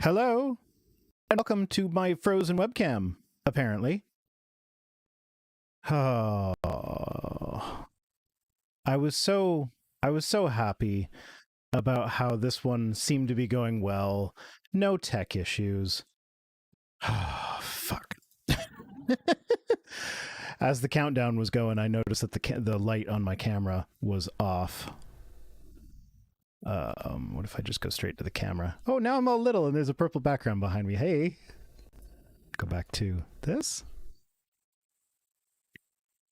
Hello, and welcome to my frozen webcam, apparently. Oh, I was so happy about how this one seemed to be going well. No tech issues. Oh, fuck. As the countdown was going, I noticed that the light on my camera was off. What if I just go straight to the camera? Oh, now I'm all little and there's a purple background behind me. Hey. Go back to this.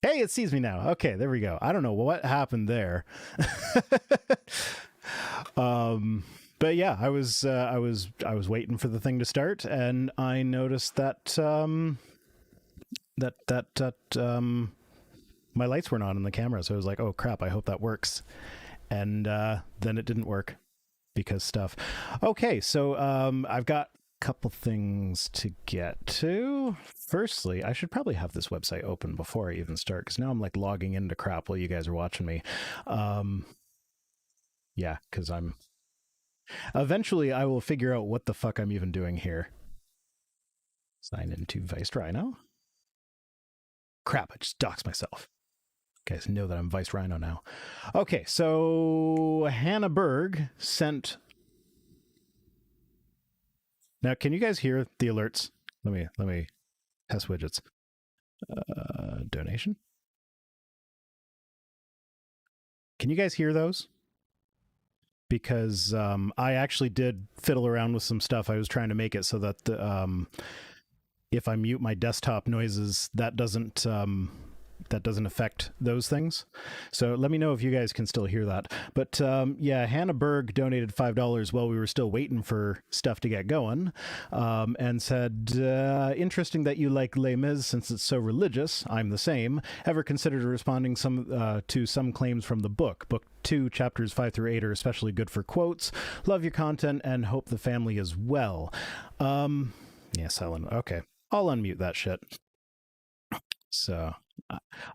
Hey, it sees me now. Okay, there we go. I don't know what happened there. But yeah, I was waiting for the thing to start, and I noticed that my lights weren't on in the camera. So I was like, oh crap, I hope that works. And then it didn't work because stuff. Okay, so I've got a couple things to get to. Firstly, I should probably have this website open before I even start, because now I'm like logging into crap while you guys are watching me. Yeah, because eventually I will figure out what the fuck I'm even doing here. Sign into Vice Rhino. Crap, I just doxed myself. You guys know that I'm Vice Rhino now. Okay, so Hannah Berg sent... Now, can you guys hear the alerts? Let me test widgets. Donation. Can you guys hear those? Because I actually did fiddle around with some stuff. I was trying to make it so that if I mute my desktop noises, that doesn't affect those things. So let me know if you guys can still hear that. But yeah, Hannah Berg donated $5 while we were still waiting for stuff to get going, and said, interesting that you like Les Mis since it's so religious. I'm the same. Ever considered responding to some claims from the book? Book 2, chapters 5 through 8 are especially good for quotes. Love your content and hope the family is well. Yes, Ellen. Okay. I'll unmute that shit. So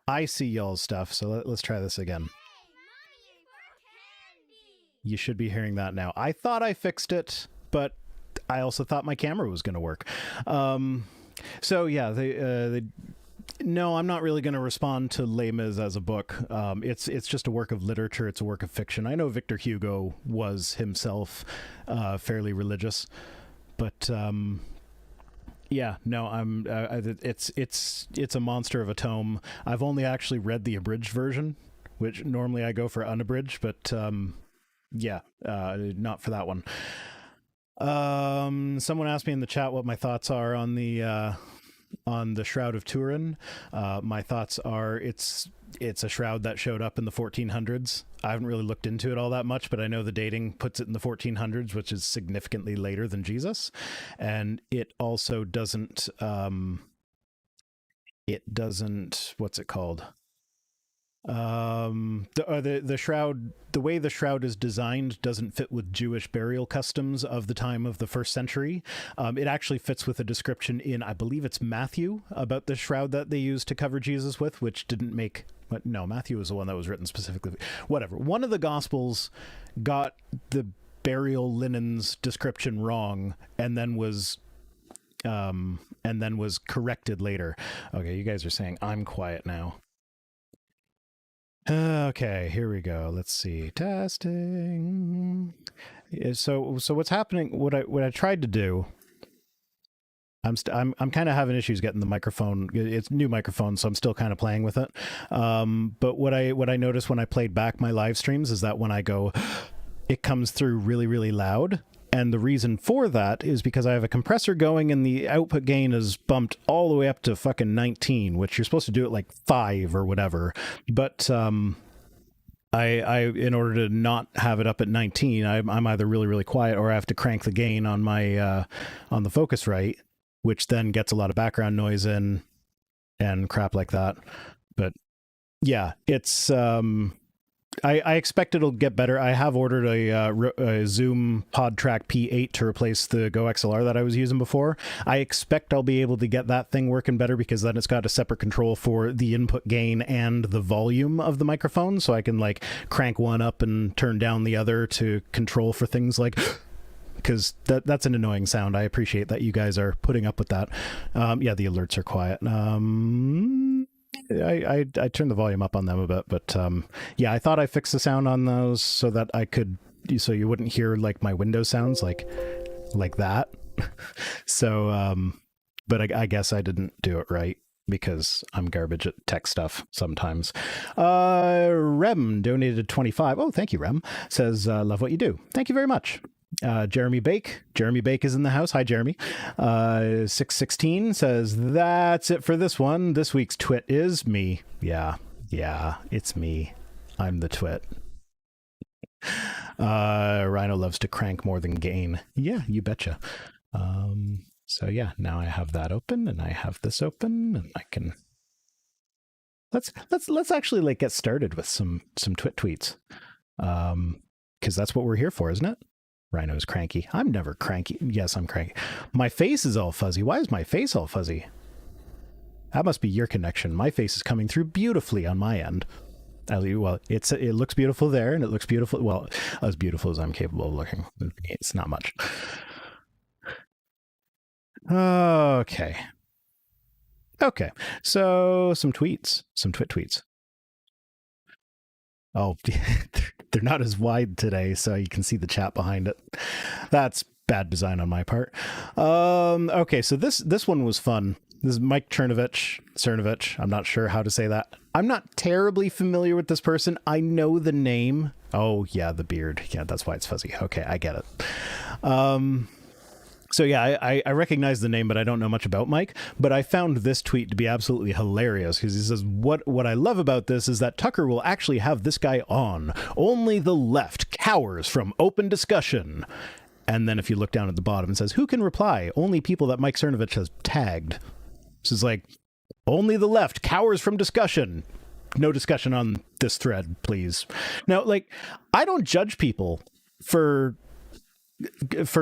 I see y'all's stuff, so let's try this again. You should be hearing that now. I thought I fixed it, but I also thought my camera was going to work. So yeah, no, I'm not really going to respond to Les Mis as a book. It's just a work of literature. It's a work of fiction. I know Victor Hugo was himself fairly religious, but yeah, no, it's a monster of a tome. I've only actually read the abridged version, which normally I go for unabridged, but yeah, not for that one. Someone asked me in the chat what my thoughts are on the Shroud of Turin. My thoughts are it's a shroud that showed up in the 1400s. I haven't really looked into it all that much, but I know the dating puts it in the 1400s, which is significantly later than Jesus. And it also doesn't, what's it called? The shroud, the way the shroud is designed doesn't fit with Jewish burial customs of the time of the 1st century. It actually fits with a description in, I believe it's Matthew, about the shroud that they used to cover Jesus with, which didn't make... But no, Matthew was the one that was written specifically. Whatever. One of the Gospels got the burial linens description wrong, and then was corrected later. Okay, you guys are saying I'm quiet now. Okay, here we go. Let's see. Testing. So what's happening? What I tried to do. I'm kind of having issues getting the microphone. It's new microphone, so I'm still kind of playing with it. But what I noticed when I played back my live streams is that when I go, it comes through really, really loud. And the reason for that is because I have a compressor going and the output gain is bumped all the way up to fucking 19, which you're supposed to do at like 5 or whatever. But I in order to not have it up at 19, I'm either really, really quiet or I have to crank the gain on my on the Focusrite, which then gets a lot of background noise in and crap like that. But yeah, it's I expect it'll get better. I have ordered a Zoom PodTrack P8 to replace the Go XLR that I was using before. I expect I'll be able to get that thing working better, because then it's got a separate control for the input gain and the volume of the microphone, so I can like crank one up and turn down the other to control for things like because that's an annoying sound. I appreciate that you guys are putting up with that. Yeah, the alerts are quiet. I turned the volume up on them a bit, but yeah, I thought I fixed the sound on those so that so you wouldn't hear like my Windows sounds like that. So, but I guess I didn't do it right because I'm garbage at tech stuff sometimes. Rem donated 25. Oh, thank you, Rem. Says, love what you do. Thank you very much. Jeremy Bake is in the house. Hi, Jeremy. 616 says, that's it for this one. This week's twit is me. Yeah, it's me. I'm the twit. Rhino loves to crank more than gain. Yeah, you betcha. So yeah, now I have that open and I have this open and I can let's actually like get started with some twit tweets. Because that's what we're here for, isn't it? Rhino's cranky. I'm never cranky. Yes, I'm cranky. My face is all fuzzy. Why is my face all fuzzy? That must be your connection. My face is coming through beautifully on my end. Well, it looks beautiful there, and it looks beautiful. Well, as beautiful as I'm capable of looking. It's not much. Okay. So some twit tweets. Oh, they're not as wide today, so you can see the chat behind it. That's bad design on my part. Okay, so this one was fun. This is Mike Cernovich. I'm not sure how to say that. I'm not terribly familiar with this person. I know the name. Oh, yeah, the beard. Yeah, that's why it's fuzzy. Okay, I get it. So yeah, I recognize the name, but I don't know much about Mike. But I found this tweet to be absolutely hilarious because he says, what I love about this is that Tucker will actually have this guy on. Only the left cowers from open discussion. And then if you look down at the bottom, it says, who can reply? Only people that Mike Cernovich has tagged. This is like, only the left cowers from discussion. No discussion on this thread, please. Now, like, I don't judge people for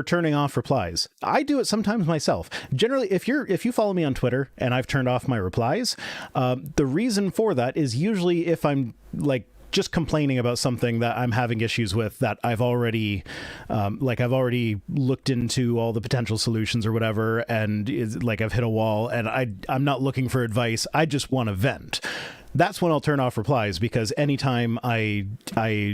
turning off replies. I do it sometimes myself. Generally, if you follow me on Twitter and I've turned off my replies, the reason for that is usually if I'm like just complaining about something that I'm having issues with that I've already looked into all the potential solutions or whatever, and I've hit a wall and I'm not looking for advice. I just want to vent. That's when I'll turn off replies, because anytime I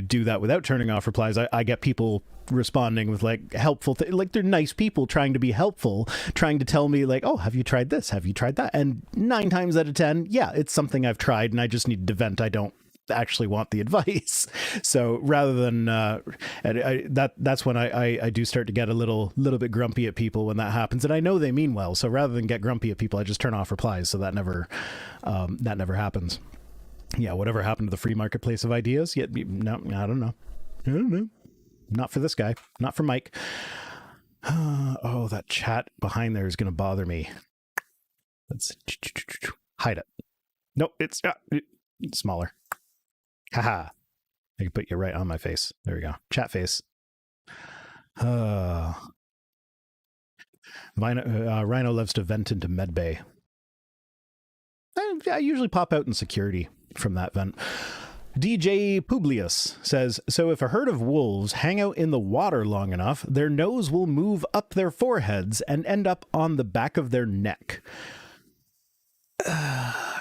do that without turning off replies, I get people responding with like helpful like they're nice people trying to be helpful, trying to tell me like, oh, have you tried this, have you tried that? And 9 times out of 10, yeah, it's something I've tried and I just need to vent. I don't actually want the advice. So rather than that's when I do start to get a little bit grumpy at people when that happens, and I know they mean well, so rather than get grumpy at people, I just turn off replies, so that never happens. Yeah, whatever happened to the free marketplace of ideas? Yet no, I don't know. Not for this guy, not for Mike. Oh, that chat behind there is going to bother me. Let's hide it. Nope, it's smaller. Haha. I can put you right on my face. There we go. Chat face. Rhino loves to vent into medbay. I usually pop out in security from that vent. DJ Publius says, so if a herd of wolves hang out in the water long enough, their nose will move up their foreheads and end up on the back of their neck.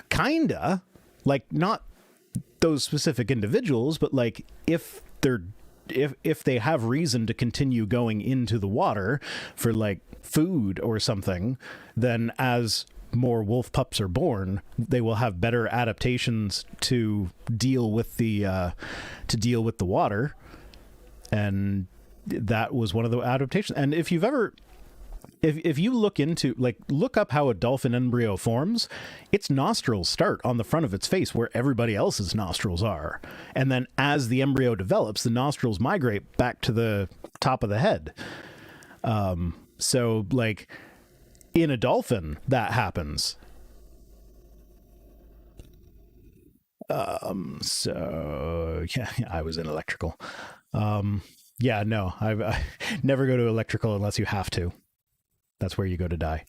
Kinda. Like, not those specific individuals, but like if they have reason to continue going into the water for like food or something, then as more wolf pups are born, they will have better adaptations to deal with the water, and that was one of the adaptations. And if you've ever if you look up how a dolphin embryo forms, its nostrils start on the front of its face where everybody else's nostrils are, and then as the embryo develops, the nostrils migrate back to the top of the head. So like in a dolphin that happens. So yeah, I was in electrical. Yeah, no, I never go to electrical unless you have to. That's where you go to die.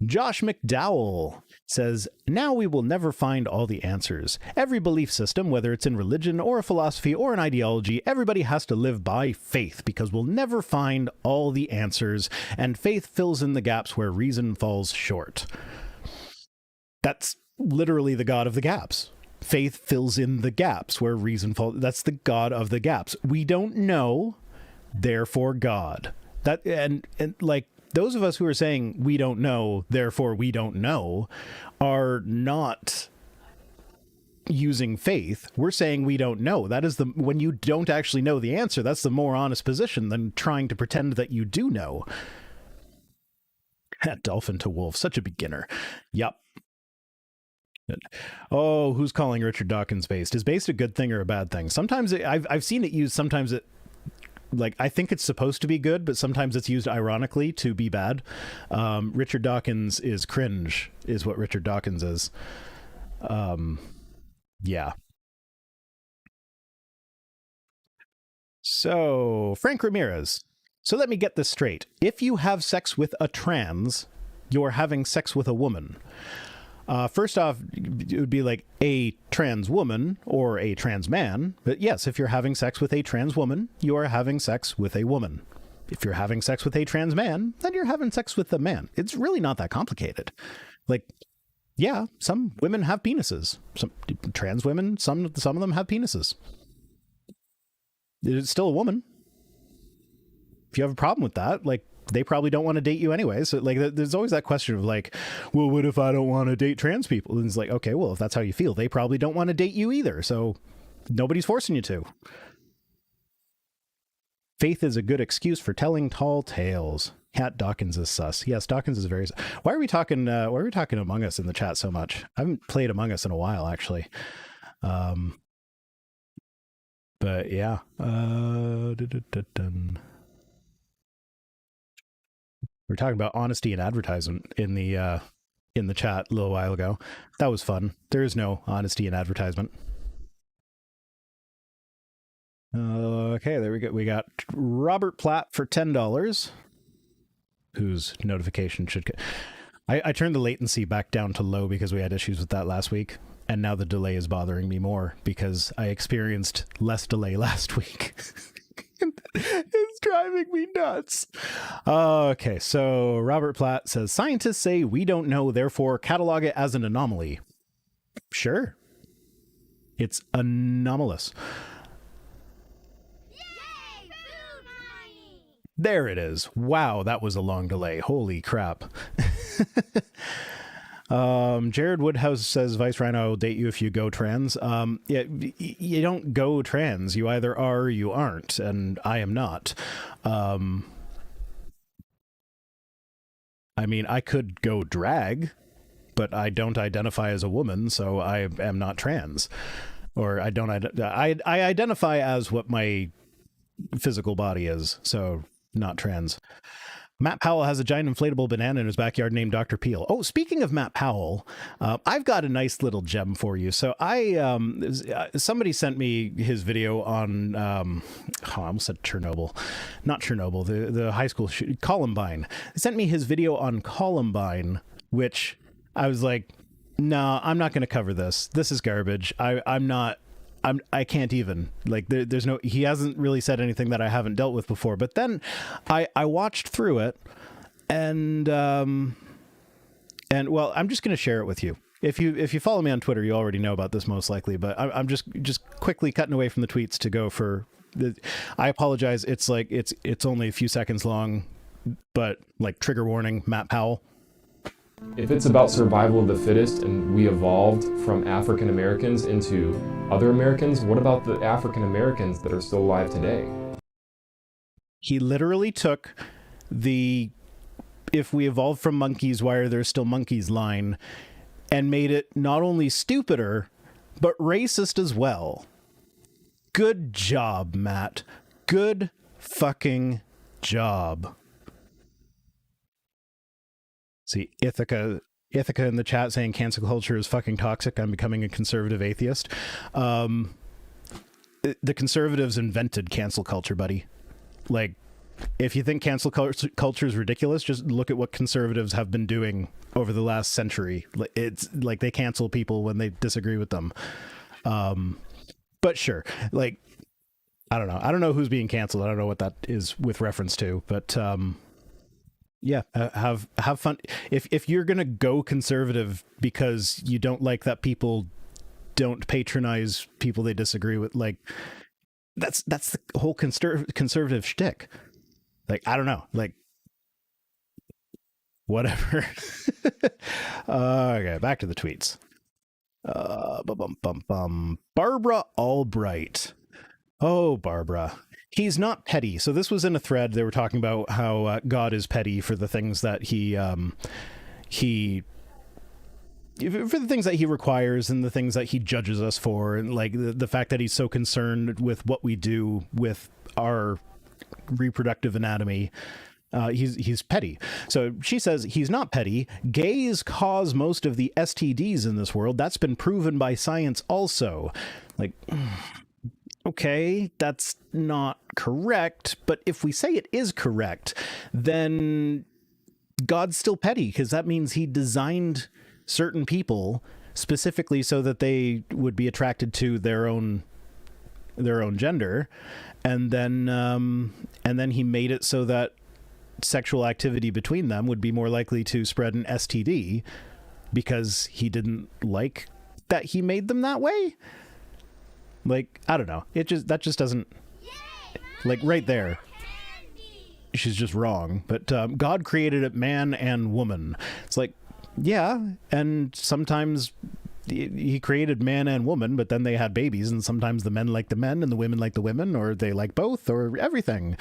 Josh McDowell says, now we will never find all the answers. Every belief system, whether it's in religion or a philosophy or an ideology, everybody has to live by faith because we'll never find all the answers, and faith fills in the gaps where reason falls short. That's literally the God of the gaps. Faith fills in the gaps where reason falls. That's the God of the gaps. We don't know, therefore God. That and like, those of us who are saying we don't know, therefore we don't know, are not using faith. We're saying we don't know. That is when you don't actually know the answer, that's the more honest position than trying to pretend that you do know. Dolphin to wolf, such a beginner. Yup. Oh, who's calling Richard Dawkins based? Is based a good thing or a bad thing? Sometimes I've seen it used, sometimes it, like, I think it's supposed to be good, but sometimes it's used ironically to be bad. Richard Dawkins is cringe, is what Richard Dawkins is. Yeah. So, Frank Ramirez. So let me get this straight. If you have sex with a trans, you're having sex with a woman. First off, it would be like a trans woman or a trans man. But yes, if you're having sex with a trans woman, you are having sex with a woman. If you're having sex with a trans man, then you're having sex with a man. It's really not that complicated. Like, yeah, some women have penises. Some trans women, some of them have penises. It's still a woman. If you have a problem with that, like, they probably don't want to date you anyway. So, like, there's always that question of like, well, what if I don't want to date trans people? And it's like, okay, well, if that's how you feel, they probably don't want to date you either. So nobody's forcing you to. Faith is a good excuse for telling tall tales. Cat Dawkins is sus. Yes, Dawkins is very sus. Why are we talking Among Us in the chat so much? I haven't played Among Us in a while, actually. But yeah. We're talking about honesty and advertisement in the chat a little while ago. That was fun. There is no honesty in advertisement. Okay, there we go. We got Robert Platt for $10, whose notification should... I turned the latency back down to low because we had issues with that last week, and now the delay is bothering me more because I experienced less delay last week. It's driving me nuts. Okay, so Robert Platt says, scientists say we don't know, therefore catalog it as an anomaly. Sure. It's anomalous. Yay, there it is. Wow, that was a long delay. Holy crap. Jared Woodhouse says, Vice Rhino, I'll date you if you go trans. Yeah, you don't go trans. You either are or you aren't, and I am not. I mean, I could go drag, but I don't identify as a woman, so I am not trans. Or I don't, I identify as what my physical body is, so not trans. Matt Powell has a giant inflatable banana in his backyard named Dr. Peel. Oh, speaking of Matt Powell, I've got a nice little gem for you. So somebody sent me his video on, I almost said Chernobyl. Not Chernobyl, the high school Columbine. They sent me his video on Columbine, which I was like, no, I'm not going to cover this. This is garbage. I can't even, like, there's no, he hasn't really said anything that I haven't dealt with before. But then I watched through it and well, I'm just going to share it with you. If you follow me on Twitter, you already know about this most likely, but I'm just quickly cutting away from the tweets to go for the, I apologize. It's like, it's only a few seconds long, but like, trigger warning, Matt Powell. If it's about survival of the fittest and we evolved from African Americans into other Americans, what about the African Americans that are still alive today? He literally took the "if we evolved from monkeys, why are there still monkeys" line and made it not only stupider, but racist as well. Good job, Matt. Good fucking job. See, Ithaca in the chat saying cancel culture is fucking toxic. I'm becoming a conservative atheist. The conservatives invented cancel culture, buddy. Like, if you think cancel culture is ridiculous, just look at what conservatives have been doing over the last century. It's like they cancel people when they disagree with them. But sure, like, I don't know. I don't know who's being canceled. I don't know what that is with reference to, but yeah, have fun. If you're going to go conservative because you don't like that people don't patronize people they disagree with, like, that's the whole conservative shtick. Like, I don't know, like, whatever. Okay, back to the tweets. Barbara Albright. Oh, Barbara. He's not petty. So this was in a thread. They were talking about how God is petty for the things that he for the things that he requires and the things that he judges us for, and like the fact that he's so concerned with what we do with our reproductive anatomy. He's petty. So she says he's not petty. Gays cause most of the STDs in this world. That's been proven by science also. Like, okay, that's not correct. But if we say it is correct, then God's still petty, because that means he designed certain people specifically so that they would be attracted to their own gender, and then he made it so that sexual activity between them would be more likely to spread an STD because he didn't like that he made them that way. Like, I don't know. That just doesn't, like, right there, she's just wrong. But God created it man and woman. It's like, yeah, and sometimes he created man and woman, but then they had babies, and sometimes the men like the men and the women like the women, or they like both, or everything.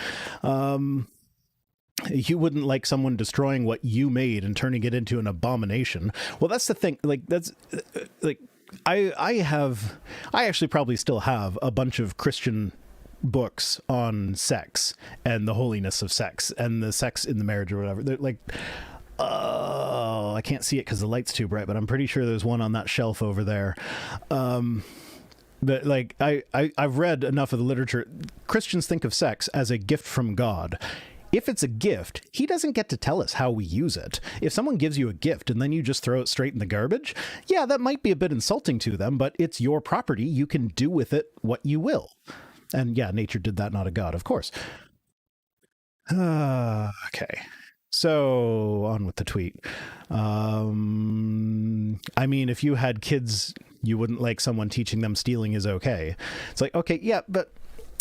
You wouldn't like someone destroying what you made and turning it into an abomination. Well, that's the thing. Like, that's like, I actually probably still have a bunch of Christian books on sex and the holiness of sex and the sex in the marriage or whatever. They're like, I can't see it because the light's too bright, but I'm pretty sure there's one on that shelf over there. But like, I've read enough of the literature. Christians think of sex as a gift from God. If it's a gift, he doesn't get to tell us how we use it. If someone gives you a gift and then you just throw it straight in the garbage, yeah, that might be a bit insulting to them, but it's your property. You can do with it what you will. And yeah, nature did that, not a god, of course. Okay. So on with the tweet. I mean, if you had kids, you wouldn't like someone teaching them stealing is okay. It's like, okay, yeah, but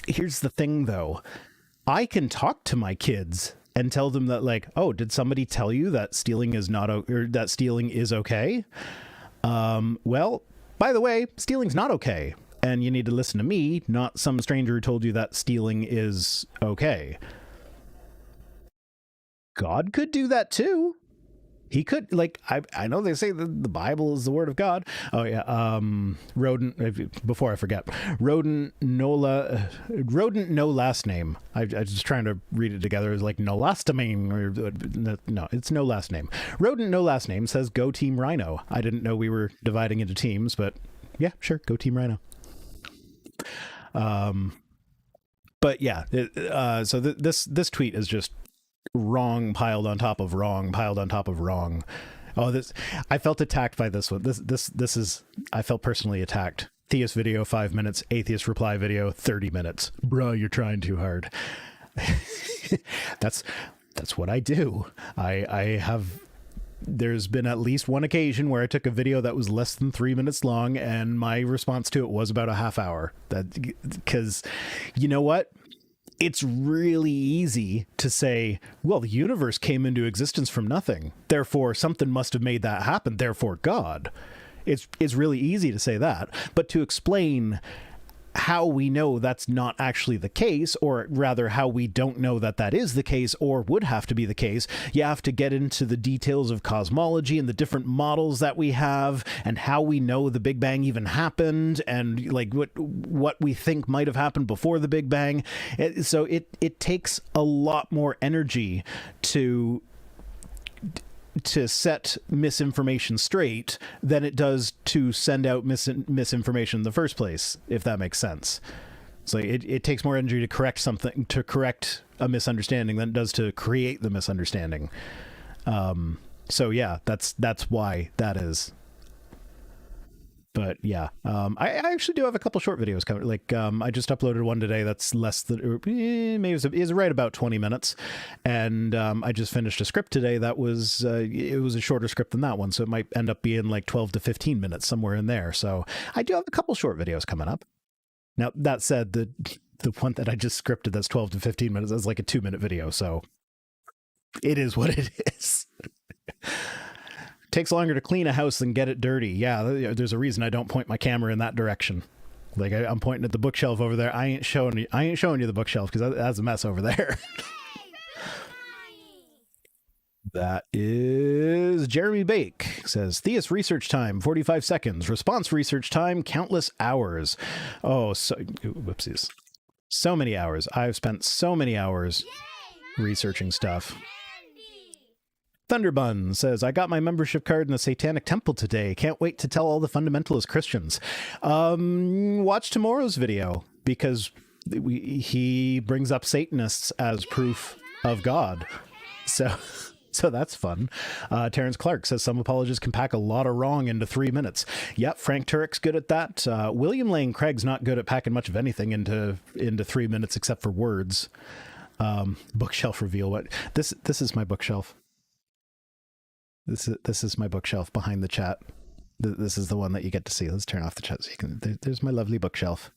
here's the thing though. I can talk to my kids and tell them that, like, oh, did somebody tell you that stealing is not, or that stealing is okay? Well, by the way, stealing's not okay. And you need to listen to me, not some stranger who told you that stealing is okay. God could do that too. He could, like, I know they say that the Bible is the word of God. Oh yeah. Rodent, before I forget, rodent no last name. I was just trying to read it together. It's like no last name, or no, it's no last name. Rodent no last name says go team Rhino. I didn't know we were dividing into teams, but yeah, sure, go team Rhino. But yeah, so this tweet is just wrong piled on top of wrong piled on top of wrong. Oh, I felt attacked by this one. This is, I felt personally attacked. Theist video 5 minutes, atheist reply video 30 minutes. Bruh, you're trying too hard. That's what I do. I have, there's been at least one occasion where I took a video that was less than 3 minutes long and my response to it was about a half hour. Because you know what? It's really easy to say, well, the universe came into existence from nothing. Therefore, something must have made that happen. Therefore, God. It's really easy to say that. But to explain how we know that's not actually the case, or rather how we don't know that that is the case or would have to be the case, you have to get into the details of cosmology and the different models that we have and how we know the Big Bang even happened and like what we think might have happened before the Big Bang. So it takes a lot more energy to set misinformation straight than it does to send out misinformation in the first place, if that makes sense. It's like it takes more energy to correct something, to correct a misunderstanding, than it does to create the misunderstanding. So yeah, that's why that is. But yeah, I actually do have a couple short videos coming. Like I just uploaded one today that's less than maybe is right about 20 minutes, and I just finished a script today that was it was a shorter script than that one, so it might end up being like 12 to 15 minutes somewhere in there. So I do have a couple short videos coming up. Now that said, the one that I just scripted that's 12 to 15 minutes is like a 2-minute video, so it is what it is. Takes longer to clean a house than get it dirty. Yeah, there's a reason I don't point my camera in that direction. Like I'm pointing at the bookshelf over there. I ain't showing you the bookshelf because that's a mess over there. That is Jeremy Bake. Says theist research time 45 seconds. Response research time countless hours. Oh, so whoopsies. So many hours. I've spent so many hours researching stuff. Thunderbun says, I got my membership card in the Satanic Temple today. Can't wait to tell all the fundamentalist Christians. Watch tomorrow's video, because he brings up Satanists as proof of God. So that's fun. Terrence Clark says, some apologists can pack a lot of wrong into 3 minutes. Yep, Frank Turek's good at that. William Lane Craig's not good at packing much of anything into 3 minutes except for words. Bookshelf reveal. What this is my bookshelf. This is my bookshelf behind the chat. This is the one that you get to see. Let's turn off the chat so you can. There's my lovely bookshelf.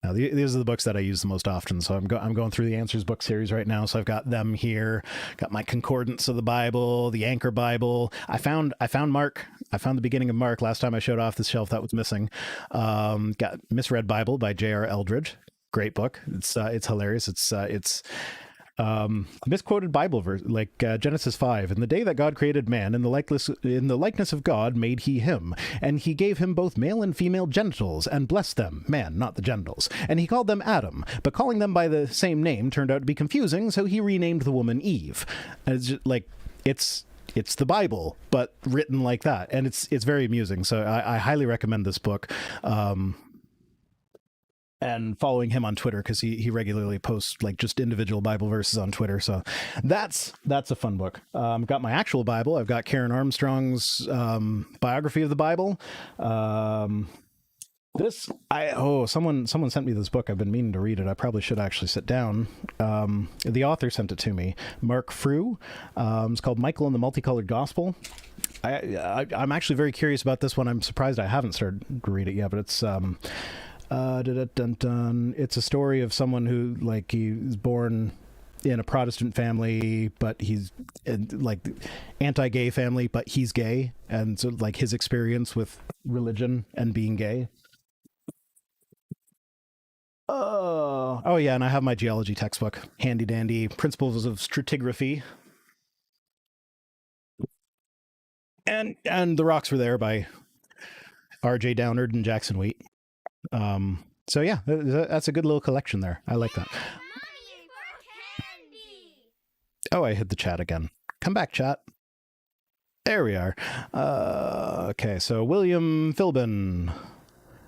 Now these are the books that I use the most often. So I'm going through the Answers book series right now. So I've got them here. Got my Concordance of the Bible, the Anchor Bible. I found Mark. I found the beginning of Mark last time I showed off the shelf that was missing. Got Misread Bible by J.R. Eldridge. Great book. It's hilarious. It's misquoted Bible verse, like Genesis 5. In the day that God created man, in the likeness of God made he him, and he gave him both male and female genitals, and blessed them, man, not the genitals. And he called them Adam, but calling them by the same name turned out to be confusing, so he renamed the woman Eve. And it's just like it's the Bible, but written like that, and it's very amusing. So I highly recommend this book. And following him on Twitter, because he regularly posts like just individual Bible verses on Twitter. So that's a fun book. I've got my actual Bible. I've got Karen Armstrong's biography of the Bible. Someone sent me this book. I've been meaning to read it. I probably should actually sit down. The author sent it to me, Mark Frew. It's called Michael and the Multicolored Gospel. I'm actually very curious about this one. I'm surprised I haven't started to read it yet, but it's it's a story of someone who, like, he was born in a Protestant family, but he's like anti-gay family, but he's gay, and so like his experience with religion and being gay. Oh yeah, and I have my geology textbook, handy dandy, Principles of Stratigraphy, and the rocks were there by R.J. Downard and Jackson Wheat. So yeah, that's a good little collection there. I like that. Oh, I hit the chat again. Come back, chat. There we are. Okay, so William Philbin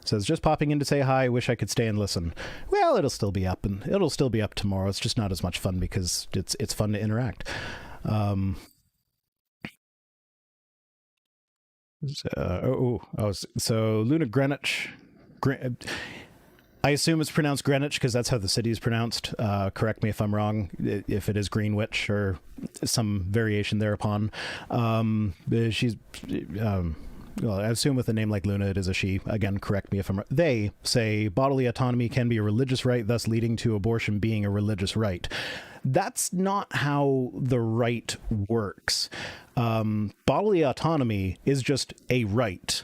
says, just popping in to say hi. Wish I could stay and listen. Well, it'll still be up, and it'll still be up tomorrow. It's just not as much fun because it's fun to interact. So Luna Greenwich. I assume it's pronounced Greenwich because that's how the city is pronounced. Correct me if I'm wrong, if it is Greenwich or some variation thereupon. She's, well, I assume with a name like Luna, it is a she. Again, correct me if I'm wrong. They say bodily autonomy can be a religious right, thus leading to abortion being a religious right. That's not how the right works. Bodily autonomy is just a right.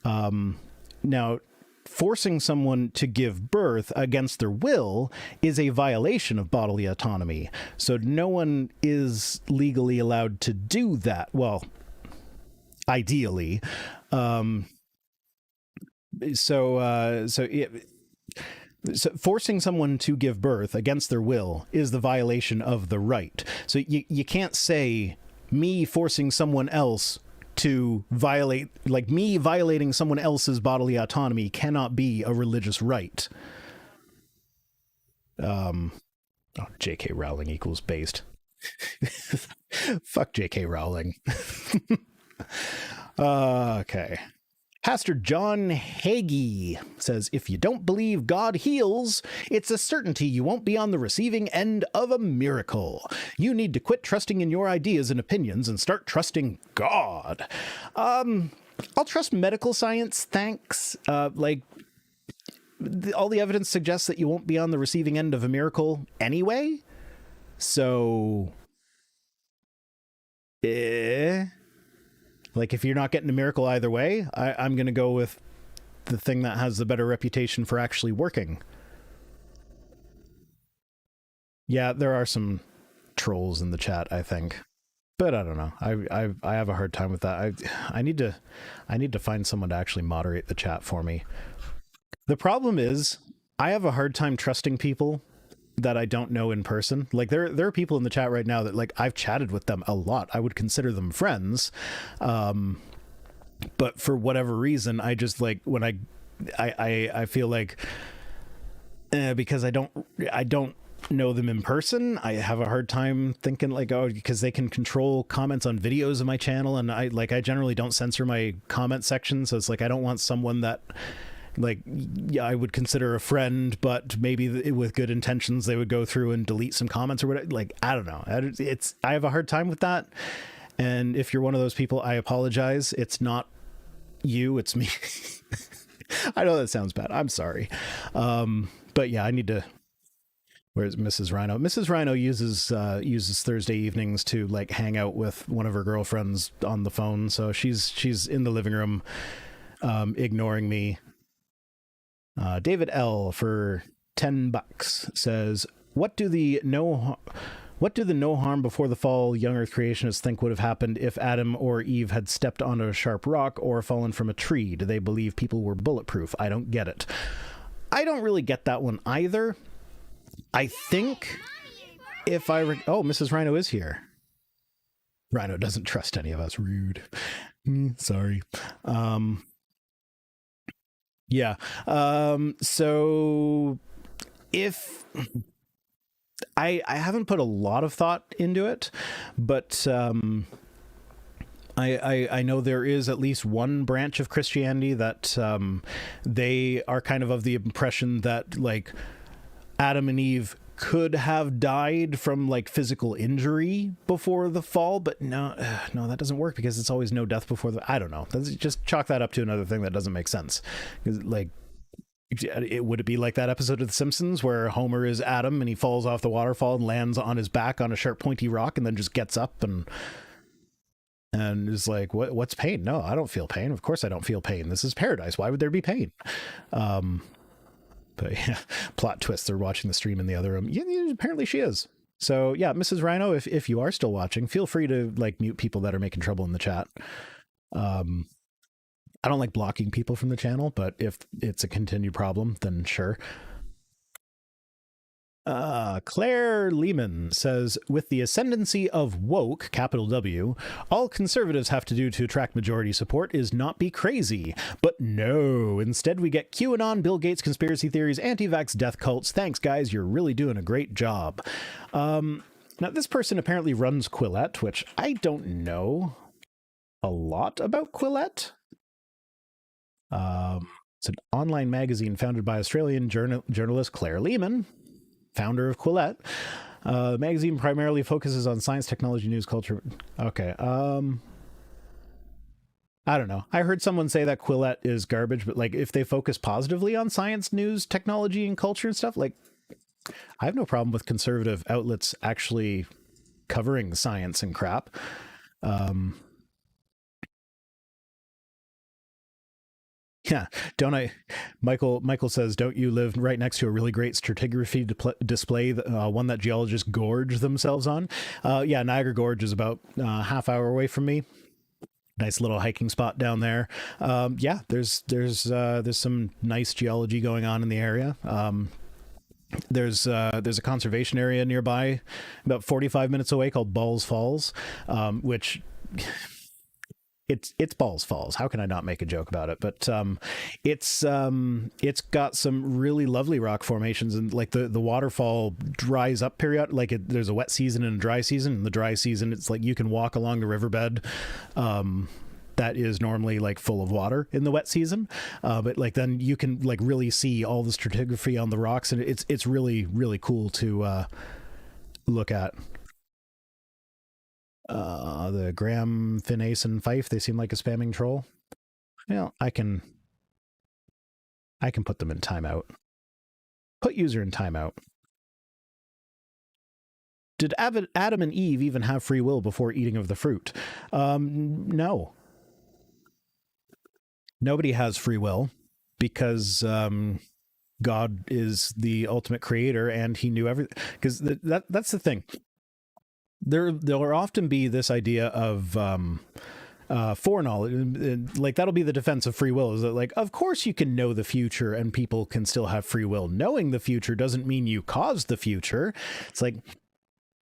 Now, forcing someone to give birth against their will is a violation of bodily autonomy. So no one is legally allowed to do that. Well, ideally. So forcing someone to give birth against their will is the violation of the right. So you can't say me forcing someone else to violate, like me violating someone else's bodily autonomy cannot be a religious right. J.K. Rowling equals based. Fuck J.K. Rowling. Okay. Pastor John Hagee says, if you don't believe God heals, it's a certainty you won't be on the receiving end of a miracle. You need to quit trusting in your ideas and opinions and start trusting God. I'll trust medical science, thanks. All the evidence suggests that you won't be on the receiving end of a miracle anyway. So, like, if you're not getting a miracle either way, I'm going to go with the thing that has the better reputation for actually working. Yeah, there are some trolls in the chat, I think. But I don't know. I have a hard time with that. I need to find someone to actually moderate the chat for me. The problem is I have a hard time trusting people that I don't know in person. Like there are people in the chat right now that, like, I've chatted with them a lot. I would consider them friends. But for whatever reason, I just, like, when I feel like because I don't know them in person, I have a hard time thinking, like, oh, because they can control comments on videos of my channel, and I generally don't censor my comment section, so it's like I don't want someone that, like, yeah, I would consider a friend, but maybe with good intentions they would go through and delete some comments or whatever. Like, I don't know. I have a hard time with that. And if you're one of those people, I apologize. It's not you, it's me. I know that sounds bad. I'm sorry. But yeah, I need to. Where's Mrs. Rhino? Mrs. Rhino uses Thursday evenings to, like, hang out with one of her girlfriends on the phone. So she's in the living room, ignoring me. David L for $10 says, what do the no harm before the fall young Earth creationists think would have happened if Adam or Eve had stepped onto a sharp rock or fallen from a tree? Do they believe people were bulletproof? I don't get it. I don't really get that one either. I think if oh, Mrs. Rhino is here. Rhino doesn't trust any of us. Rude. Sorry. Yeah. So if I haven't put a lot of thought into it, but I know there is at least one branch of Christianity that they are kind of the impression that, like, Adam and Eve could have died from, like, physical injury before the fall, but no, that doesn't work because it's always no death before I don't know. Just chalk that up to another thing that doesn't make sense. Like, would it be like that episode of The Simpsons where Homer is Adam and he falls off the waterfall and lands on his back on a sharp, pointy rock and then just gets up and is like, what's pain? No, I don't feel pain. Of course I don't feel pain. This is paradise. Why would there be pain? But yeah, plot twist. They're watching the stream in the other room. Yeah, apparently she is. So yeah, Mrs. Rhino, if you are still watching, feel free to, like, mute people that are making trouble in the chat. I don't like blocking people from the channel, but if it's a continued problem, then sure. Claire Lehman says, with the ascendancy of woke, capital W, all conservatives have to do to attract majority support is not be crazy. But no, instead we get QAnon, Bill Gates conspiracy theories, anti-vax death cults. Thanks, guys. You're really doing a great job. Now, this person apparently runs Quillette, which I don't know a lot about Quillette. It's an online magazine founded by Australian journalist Claire Lehman, founder of Quillette. The magazine primarily focuses on science, technology, news, culture. Okay. I don't know. I heard someone say that Quillette is garbage, but, like, if they focus positively on science, news, technology, and culture and stuff, like, I have no problem with conservative outlets actually covering science and crap. Yeah, don't I? Michael says, don't you live right next to a really great stratigraphy display, one that geologists gorge themselves on? Yeah, Niagara Gorge is about a half hour away from me. Nice little hiking spot down there. Yeah, there's some nice geology going on in the area. There's a conservation area nearby, about 45 minutes away, called Balls Falls, which it's balls falls. How can I not make a joke about it? But it's got some really lovely rock formations, and like the waterfall dries up period. Like there's a wet season and a dry season. In the dry season, it's like you can walk along the riverbed. That is normally like full of water in the wet season, but like then you can like really see all the stratigraphy on the rocks, and it's really really cool to look at. The Graham, Finneas, and Fife, they seem like a spamming troll. Well, I can put them in timeout. Put user in timeout. Did Adam and Eve even have free will before eating of the fruit? No. Nobody has free will because God is the ultimate creator and he knew everything. Because that's the thing. There'll often be this idea of foreknowledge. Like that'll be the defense of free will, is that like, of course you can know the future and people can still have free will. Knowing the future doesn't mean you caused the future. It's like,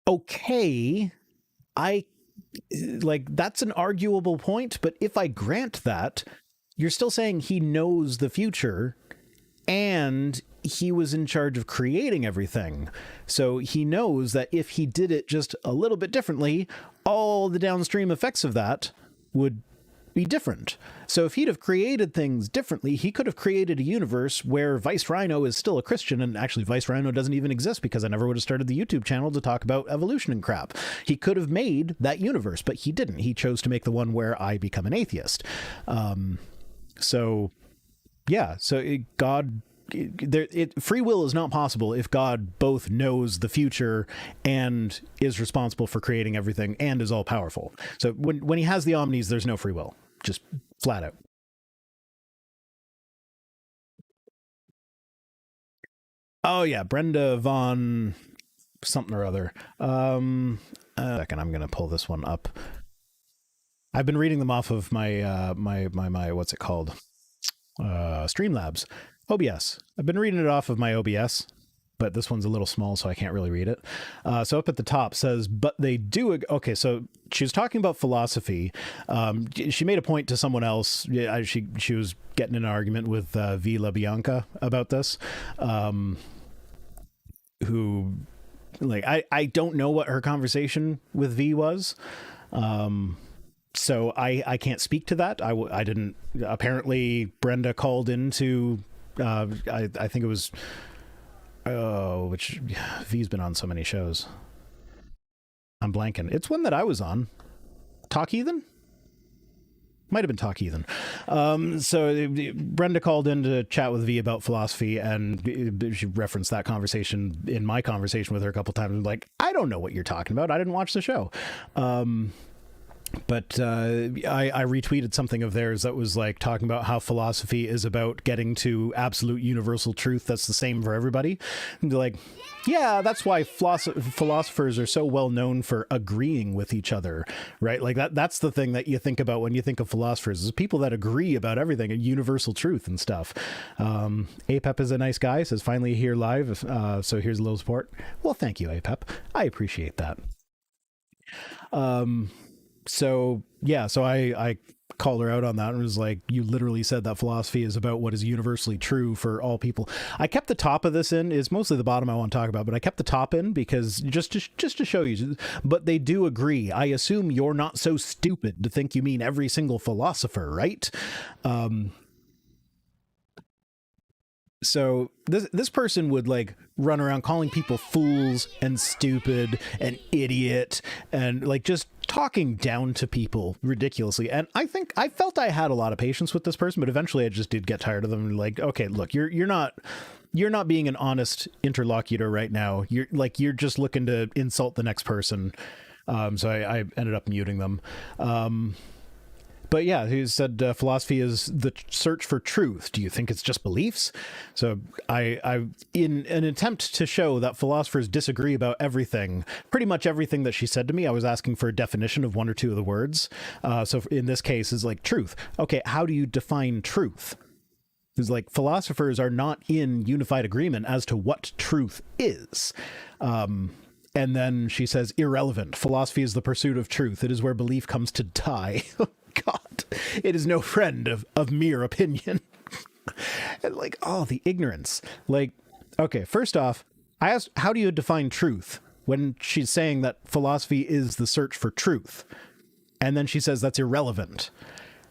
okay, that's an arguable point, but if I grant that, you're still saying he knows the future and he was in charge of creating everything. So he knows that if he did it just a little bit differently, all the downstream effects of that would be different. So if he'd have created things differently, he could have created a universe where Vice Rhino is still a Christian, and actually Vice Rhino doesn't even exist because I never would have started the YouTube channel to talk about evolution and crap. He could have made that universe, but he didn't. He chose to make the one where I become an atheist. So free will is not possible if God both knows the future and is responsible for creating everything and is all powerful. So when he has the omnis, there's no free will, just flat out. Oh yeah, Brenda Von something or other. Second, I'm gonna pull this one up. I've been reading them off of my my what's it called? Streamlabs. OBS. I've been reading it off of my OBS, but this one's a little small, so I can't really read it. So up at the top says, but they do. Okay, so she was talking about philosophy. She made a point to someone else. She was getting in an argument with V. LaBianca about this, who, like, I don't know what her conversation with V was. So I can't speak to that. I didn't. Apparently, Brenda called into. I think it was. Which V's been on so many shows. I'm blanking. It's one that I was on. Talk Heathen? Might have been Talk Heathen. So Brenda called in to chat with V about philosophy, and she referenced that conversation in my conversation with her a couple times. I'm like, I don't know what you're talking about. I didn't watch the show. But I retweeted something of theirs that was like talking about how philosophy is about getting to absolute universal truth that's the same for everybody. And they're like, yeah, that's why philosophers are so well known for agreeing with each other, right? Like that's the thing that you think about when you think of philosophers, is people that agree about everything and universal truth and stuff. Apep is a nice guy, says finally here live. So here's a little support. Well, thank you, Apep. I appreciate that. So yeah, so I called her out on that and was like, you literally said that philosophy is about what is universally true for all people. I kept the top of this in. It's mostly the bottom I want to talk about, but I kept the top in because just to show you. But they do agree. I assume you're not so stupid to think you mean every single philosopher, right? So this person would like run around calling people fools and stupid and idiot and like just talking down to people ridiculously. And I felt I had a lot of patience with this person, but eventually I just did get tired of them and like, okay, look, you're not being an honest interlocutor right now. You're just looking to insult the next person. So I ended up muting them. But yeah, he said philosophy is the search for truth. Do you think it's just beliefs? So I in an attempt to show that philosophers disagree about everything, pretty much everything that she said to me, I was asking for a definition of one or two of the words. So in this case is like truth. Okay, how do you define truth? It's like philosophers are not in unified agreement as to what truth is. And then she says irrelevant. Philosophy is the pursuit of truth. It is where belief comes to die. God, it is no friend of mere opinion. And like, oh, the ignorance. Like, okay, first off, I asked, how do you define truth? When she's saying that philosophy is the search for truth. And then she says that's irrelevant.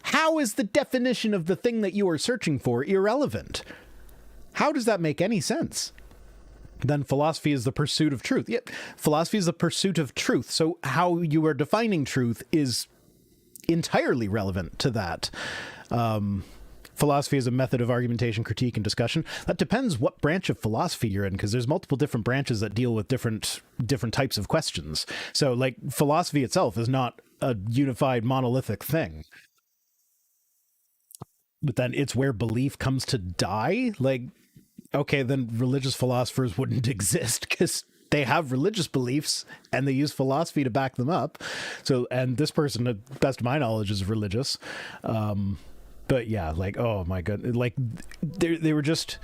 How is the definition of the thing that you are searching for irrelevant? How does that make any sense? Then philosophy is the pursuit of truth. Yeah, philosophy is the pursuit of truth. So how you are defining truth is entirely relevant to that. Philosophy is a method of argumentation, critique, and discussion. That depends what branch of philosophy you're in, because there's multiple different branches that deal with different types of questions. So, like, philosophy itself is not a unified, monolithic thing. But then it's where belief comes to die. Like, okay, then religious philosophers wouldn't exist because they have religious beliefs and they use philosophy to back them up. So, and this person, to the best of my knowledge, is religious. But yeah, like, oh my god, like they were just,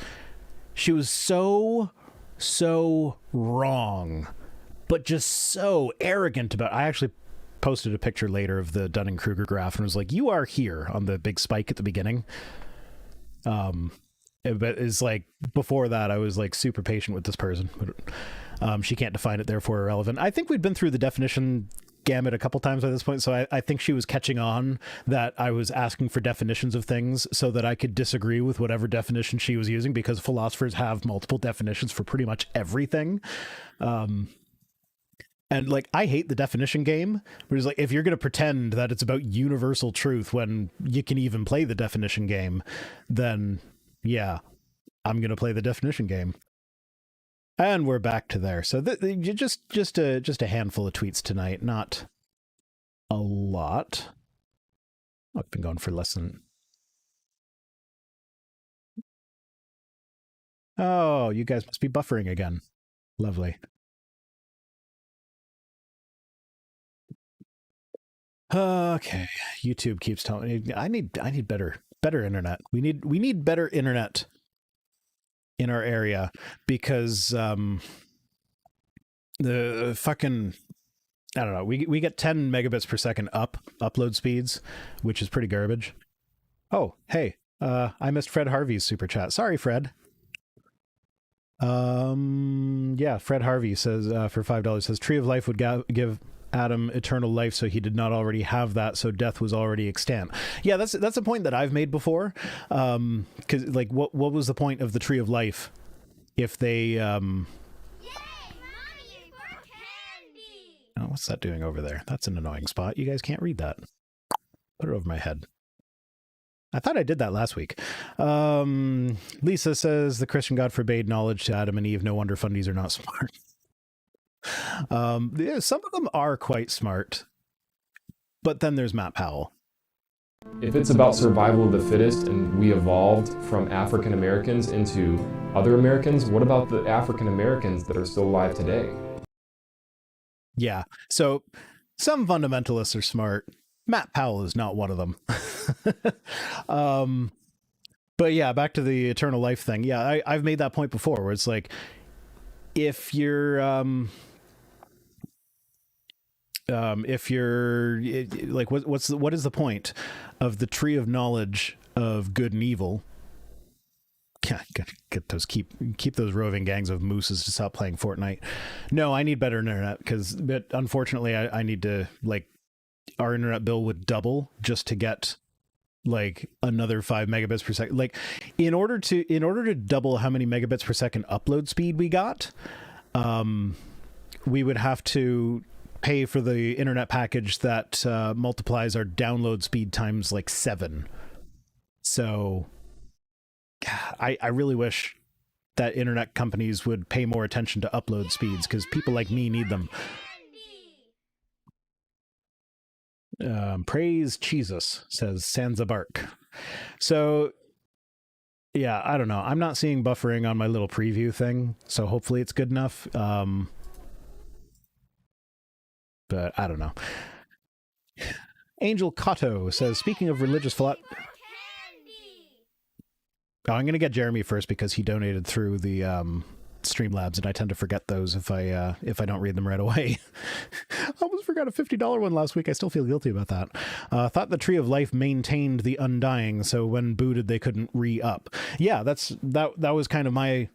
she was so wrong, but just so arrogant about. I actually posted a picture later of the Dunning-Kruger graph and was like, you are here on the big spike at the beginning. But it's like, before that, I was like super patient with this person, but she can't define it, therefore irrelevant. I think we'd been through the definition gamut a couple times by this point, so I think she was catching on that I was asking for definitions of things so that I could disagree with whatever definition she was using, because philosophers have multiple definitions for pretty much everything. And like, I hate the definition game, where it's like, if you're going to pretend that it's about universal truth when you can even play the definition game, then yeah, I'm going to play the definition game. And we're back to there. So just a handful of tweets tonight, not a lot. I've been going for less than. Oh, you guys must be buffering again. Lovely. Okay, YouTube keeps telling me I need better internet. We need better internet in our area, because the fucking, I don't know, we get 10 megabits per second upload speeds, which is pretty garbage. Oh, hey, I missed Fred Harvey's super chat. Sorry, Fred. Yeah, Fred Harvey says for $5 says Tree of Life would give Adam eternal life, so he did not already have that, so death was already extant. Yeah, that's a point that I've made before. Because like, what was the point of the Tree of Life if they Yay, Mommy, oh, what's that doing over there? That's an annoying spot. You guys can't read that. Put it over my head. I thought I did that last week. Lisa says the Christian God forbade knowledge to Adam and Eve. No wonder fundies are not smart. Yeah, some of them are quite smart, but then there's Matt Powell. If it's about survival of the fittest and we evolved from African Americans into other Americans, what about the African Americans that are still alive today? Yeah, so some fundamentalists are smart. Matt Powell is not one of them. But yeah, back to the eternal life thing. Yeah, I've made that point before, where it's like, if you're like, what is the point of the tree of knowledge of good and evil? Yeah, get those keep those roving gangs of mooses to stop playing Fortnite. No, I need better internet, but unfortunately I need to, like, our internet bill would double just to get like another 5 megabits per second. Like, in order to double how many megabits per second upload speed we got, we would have to pay for the internet package that multiplies our download speed times like 7. So I really wish that internet companies would pay more attention to upload speeds, because people like me need them. Praise Jesus, says Sansa Bark. So yeah, I don't know. I'm not seeing buffering on my little preview thing, so hopefully it's good enough. But I don't know. Angel Cotto says, speaking of religious philosophy. Oh, I'm going to get Jeremy first because he donated through the Streamlabs, and I tend to forget those if I don't read them right away. I almost forgot a $50 one last week. I still feel guilty about that. Thought the Tree of Life maintained the Undying, so when booted they couldn't re-up. Yeah, that was kind of my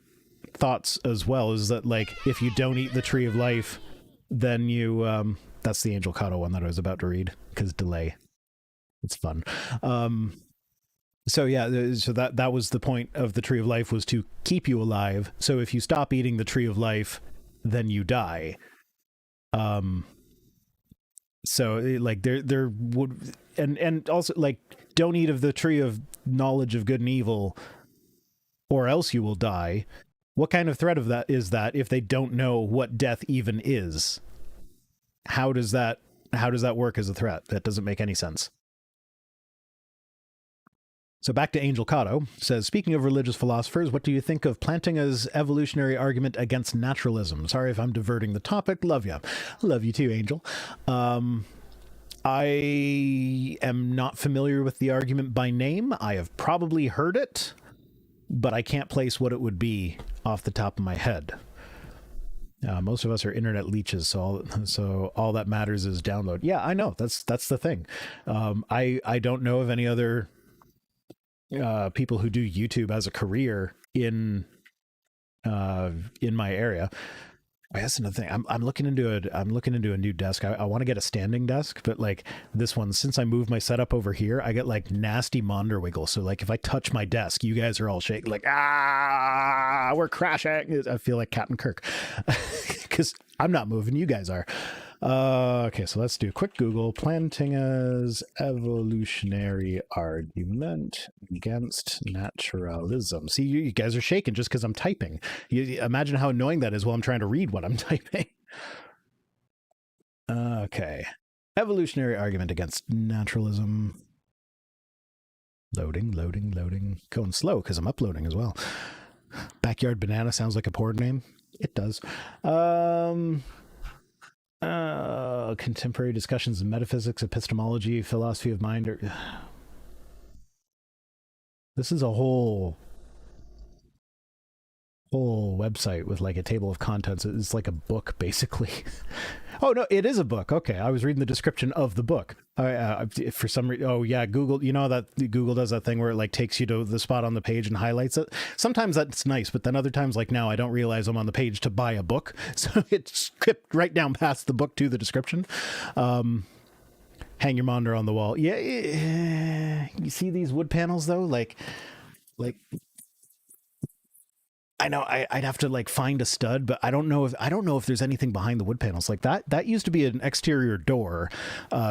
thoughts as well, is that like if you don't eat the Tree of Life, then you that's the Angel Cotto one that I was about to read, because delay. It's fun. So yeah, so that was the point of the Tree of Life, was to keep you alive. So if you stop eating the Tree of Life, then you die. So like there would, and also like, don't eat of the tree of knowledge of good and evil, or else you will die. What kind of threat of that is that if they don't know what death even is? How does that work as a threat? That doesn't make any sense. So back to Angel Cotto, says, speaking of religious philosophers, what do you think of Plantinga's evolutionary argument against naturalism? Sorry if I'm diverting the topic. Love you. Love you too, Angel. I am not familiar with the argument by name. I have probably heard it, but I can't place what it would be off the top of my head. Most of us are internet leeches, so all that matters is download. Yeah, I know. That's the thing. I don't know of any other people who do YouTube as a career in my area. That's another thing. I'm looking into a new desk. I want to get a standing desk, but like this one, since I moved my setup over here, I get like nasty maunder wiggle. So like if I touch my desk, you guys are all shaking, like, we're crashing. I feel like Captain Kirk because I'm not moving. You guys are. Okay, so let's do a quick Google. Plantinga's evolutionary argument against naturalism. See, you guys are shaking just because I'm typing. You imagine how annoying that is while I'm trying to read what I'm typing. Okay. Evolutionary argument against naturalism. Loading. Going slow because I'm uploading as well. Backyard Banana sounds like a porn name. It does. Contemporary discussions in metaphysics, epistemology, philosophy of mind. This is a whole website with like a table of contents. It's like a book, basically. Oh no, it is a book. Okay, I was reading the description of the book. For some reason, oh yeah, Google. You know that Google does that thing where it like takes you to the spot on the page and highlights it. Sometimes that's nice, but then other times, like now, I don't realize I'm on the page to buy a book, so it skipped right down past the book to the description. Hang your monitor on the wall. Yeah, you see these wood panels though, like. I know I'd have to like find a stud, but I don't know if there's anything behind the wood panels like that. That used to be an exterior door,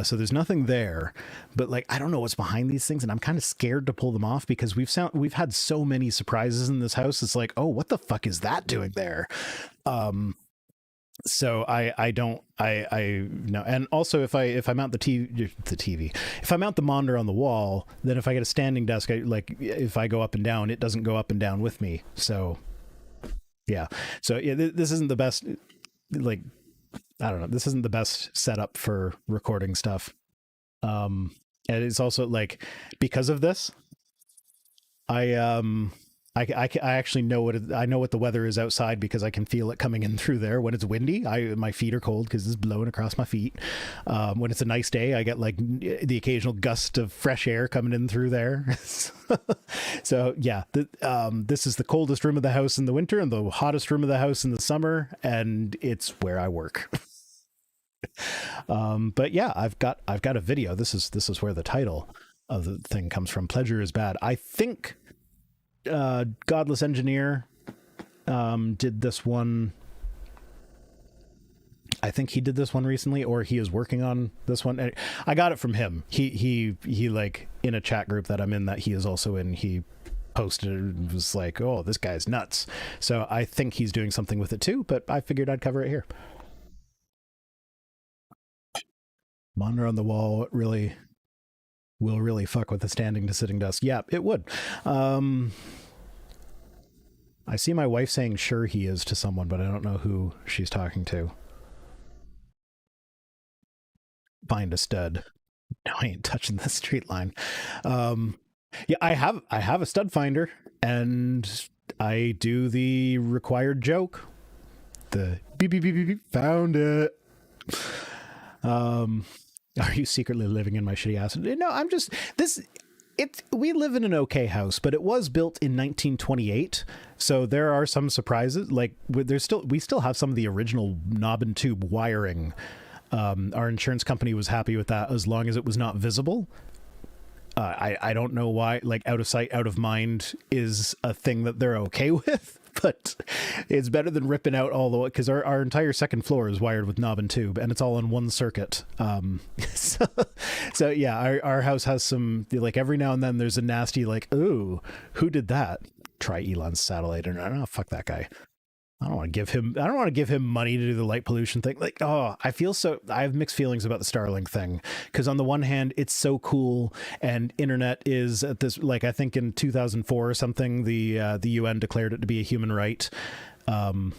so there's nothing there. But like I don't know what's behind these things, and I'm kind of scared to pull them off because we've had so many surprises in this house. It's like, oh, what the fuck is that doing there? So I don't know. And also if I mount the TV, if I mount the monitor on the wall, then if I get a standing desk, if I go up and down, it doesn't go up and down with me. So. Yeah. So yeah, this isn't the best, like, I don't know. This isn't the best setup for recording stuff. And it's also like, because of this, I actually know I know what the weather is outside because I can feel it coming in through there. When it's windy, my feet are cold because it's blowing across my feet. When it's a nice day, I get like the occasional gust of fresh air coming in through there. So yeah, this is the coldest room of the house in the winter and the hottest room of the house in the summer, and it's where I work. But yeah, I've got a video. This is where the title of the thing comes from. Pleasure is bad. I think Godless Engineer did this one. I think he did this one recently, or he is working on this one. I got it from him. He like in a chat group that I'm in that he is also in, he posted and was like, oh, this guy's nuts. So I think he's doing something with it too, but I figured I'd cover it here. Monitor on the wall will really fuck with the standing to sitting desk. Yeah, it would. I see my wife saying sure he is to someone, but I don't know who she's talking to. Find a stud. No, I ain't touching the street line. Yeah, I have a stud finder, and I do the required joke. The beep, beep, beep, beep, beep, found it. Are you secretly living in my shitty ass? No, I'm just this. We live in an okay house, but it was built in 1928, so there are some surprises. Like we still have some of the original knob and tube wiring. Our insurance company was happy with that as long as it was not visible. I don't know why, like, out of sight, out of mind is a thing that they're okay with, but it's better than ripping out all the way, because our entire second floor is wired with knob and tube, and it's all on one circuit. So yeah, our house has some, like, every now and then there's a nasty, like, ooh, who did that? Try Elon's satellite, and oh, fuck that guy. I don't want to give him money to do the light pollution thing. Like, oh, I have mixed feelings about the Starlink thing, because on the one hand, it's so cool, and internet is at this, like, I think in 2004 or something, the UN declared it to be a human right. And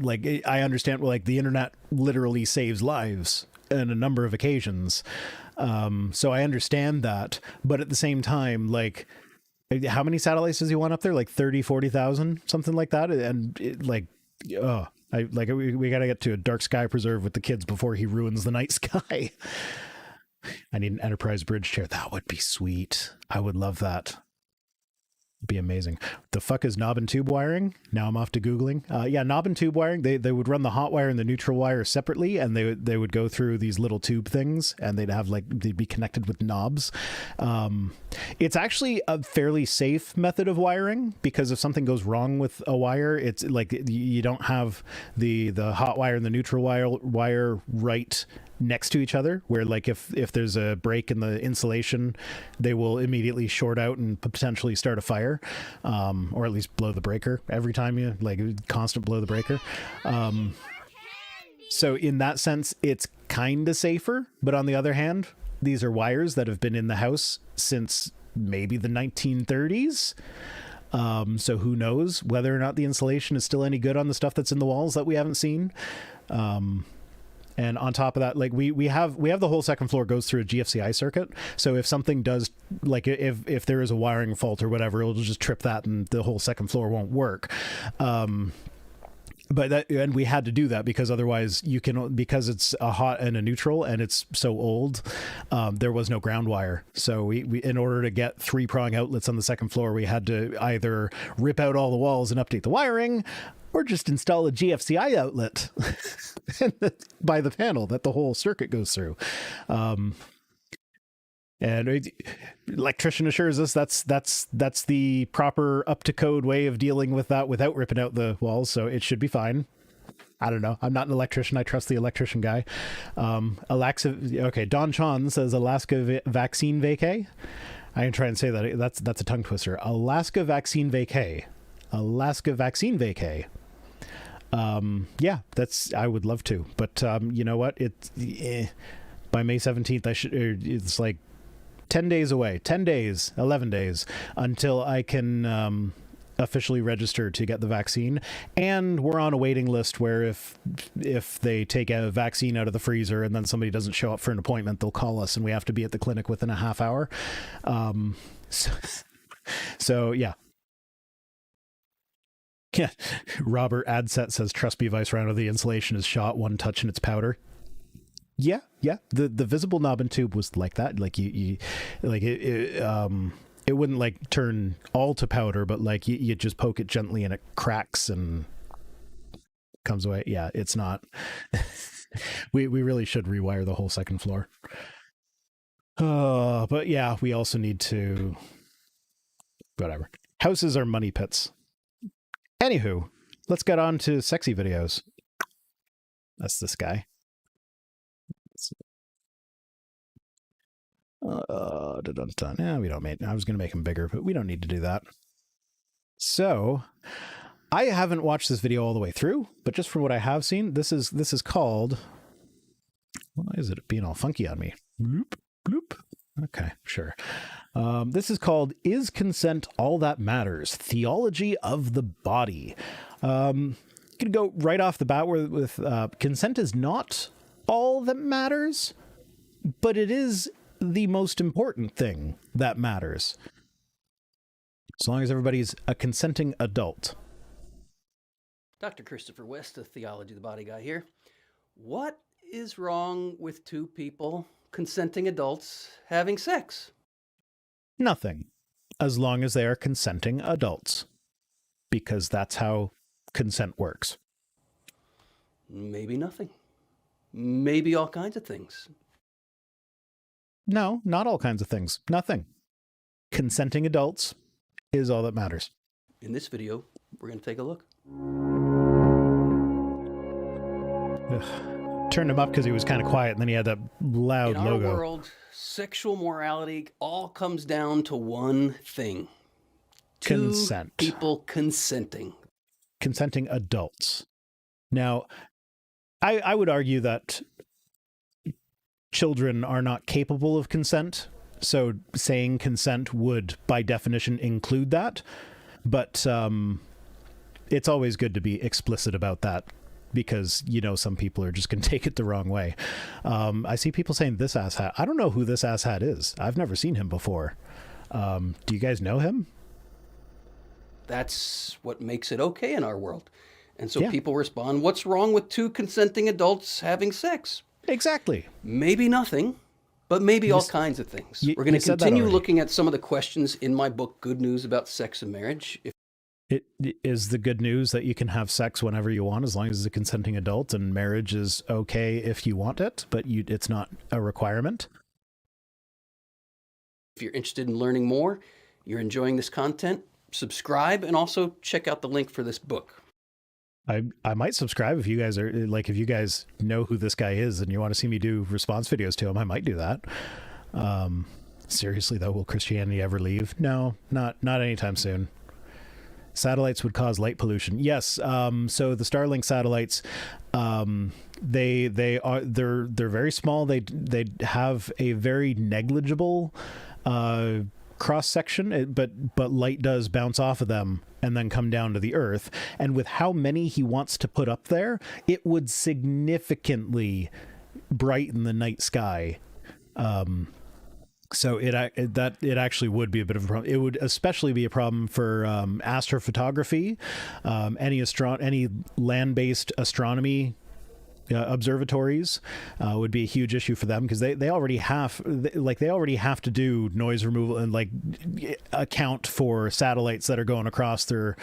like, I understand, like, the internet literally saves lives on a number of occasions. So I understand that, but at the same time, like, how many satellites does he want up there? Like 30, 40,000, something like that. And we got to get to a dark sky preserve with the kids before he ruins the night sky. I need an Enterprise bridge chair. That would be sweet. I would love that. Be amazing. The fuck is knob and tube wiring? Now I'm off to Googling. Yeah, knob and tube wiring. They would run the hot wire and the neutral wire separately, and they would go through these little tube things, and they'd be connected with knobs. It's actually a fairly safe method of wiring, because if something goes wrong with a wire, it's like you don't have the hot wire and the neutral wire right next to each other, where, like, if there's a break in the insulation, they will immediately short out and potentially start a fire, or at least blow the breaker every time you, like, constant blow the breaker. So in that sense, it's kind of safer, but on the other hand, these are wires that have been in the house since maybe the 1930s. So who knows whether or not the insulation is still any good on the stuff that's in the walls that we haven't seen. And on top of that, like, we have the whole second floor goes through a GFCI circuit. So if something does, like, if there is a wiring fault or whatever, it'll just trip that and the whole second floor won't work. And we had to do that because otherwise because it's a hot and a neutral and it's so old, there was no ground wire. So we in order to get 3-prong outlets on the second floor, we had to either rip out all the walls and update the wiring, or just install a GFCI outlet by the panel that the whole circuit goes through. And electrician assures us that's the proper up to code way of dealing with that without ripping out the walls. So it should be fine. I don't know. I'm not an electrician. I trust the electrician guy. Okay. Don Chon says Alaska vaccine vacay. I can try and say that. That's a tongue twister. Alaska vaccine vacay. Alaska vaccine vacay. Yeah, I would love to, but you know what? By May 17th, it's like 10 days away, 10 days, 11 days until I can officially register to get the vaccine. And we're on a waiting list where if they take a vaccine out of the freezer and then somebody doesn't show up for an appointment, they'll call us and we have to be at the clinic within a half hour. So yeah. Yeah, Robert Adset says, trust me, Vice Rhino, the insulation is shot, one touch and it's powder. Yeah. The visible knob and tube was like that. Like you like it wouldn't like turn all to powder, but like you just poke it gently and it cracks and comes away. Yeah, it's not. We really should rewire the whole second floor. But yeah, we also need to, whatever. Houses are money pits. Anywho, let's get on to sexy videos. That's this guy. Yeah, we don't make. I was going to make him bigger, but we don't need to do that. So, I haven't watched this video all the way through, but just from what I have seen, this is called. Why is it being all funky on me? Bloop, bloop. Okay, sure. This is called Is Consent All That Matters? Theology of the Body. Gonna go right off the bat with consent is not all that matters, but it is the most important thing that matters. As long as everybody's a consenting adult. Dr. Christopher West, the Theology, the Body Guy here. What is wrong with two people, consenting adults, having sex? Nothing, as long as they are consenting adults, because that's how consent works. Maybe nothing. Maybe all kinds of things. No, not all kinds of things. Nothing. Consenting adults is all that matters. In this video, we're going to take a look. Ugh. Turned him up because he was kind of quiet, and then he had that loud logo. In our world, sexual morality all comes down to one thing. Consent. Two people consenting. Consenting adults. Now, I would argue that children are not capable of consent, so saying consent would, by definition, include that. But it's always good to be explicit about that, because, you know, some people are just going to take it the wrong way. I see people saying this asshat. I don't know who this asshat is. I've never seen him before. Do you guys know him? That's what makes it okay in our world. And so Yeah. people respond, what's wrong with two consenting adults having sex? Exactly. Maybe nothing, but maybe all kinds of things. We're going to said that continue already. looking at some of the questions in my book, Good News About Sex and Marriage. It is the good news that you can have sex whenever you want, as long as it's a consenting adult, and marriage is okay if you want it, but it's not a requirement. If you're interested in learning more, you're enjoying this content, subscribe, and also check out the link for this book. I might subscribe if you guys are like, if you guys know who this guy is and you want to see me do response videos to him, I might do that. Seriously though, will Christianity ever leave? No, not anytime soon. Satellites would cause light pollution. Yes. So the Starlink satellites, they're very small. They have a very negligible cross section, but light does bounce off of them and then come down to the Earth. And with how many he wants to put up there, it would significantly brighten the night sky. So it actually would be a bit of a problem. It would especially be a problem for astrophotography, any land-based astronomy observatories would be a huge issue for them, because they already have to do noise removal and like account for satellites that are going across their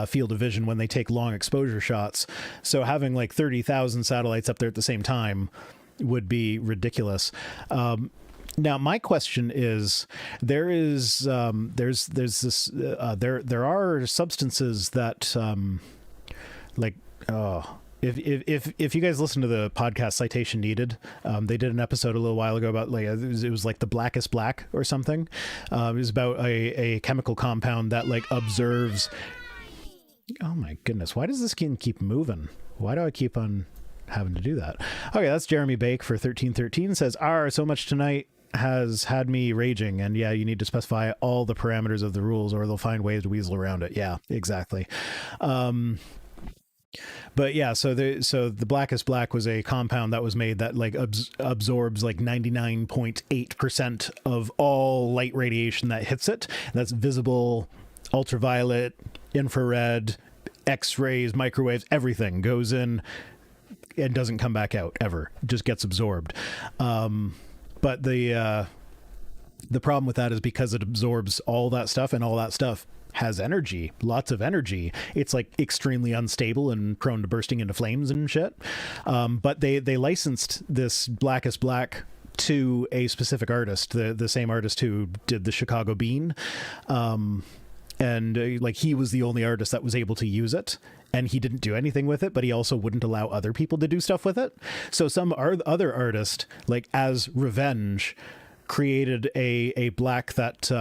field of vision when they take long exposure shots. So having like 30,000 satellites up there at the same time would be ridiculous. Now, my question is, there are substances that if you guys listen to the podcast Citation Needed, they did an episode a little while ago about like it was like the blackest black or something. It was about a chemical compound that like observes. Oh my goodness, why does this skin keep moving? Why do I keep on having to do that? Okay, that's Jeremy Bake for 1313 says, so much tonight has had me raging, and yeah, you need to specify all the parameters of the rules or they'll find ways to weasel around it. Yeah, exactly. But yeah, so the blackest black was a compound that was made that like absorbs like 99.8% of all light radiation that hits it. That's visible, ultraviolet, infrared, X-rays, microwaves, everything goes in and doesn't come back out ever. It just gets absorbed. But the problem with that is because it absorbs all that stuff, and all that stuff has energy, lots of energy. It's like extremely unstable and prone to bursting into flames and shit. But they licensed this blackest black to a specific artist, the same artist who did the Chicago Bean. And like he was the only artist that was able to use it, and he didn't do anything with it, but he also wouldn't allow other people to do stuff with it. So some other artist, like as revenge, created a black that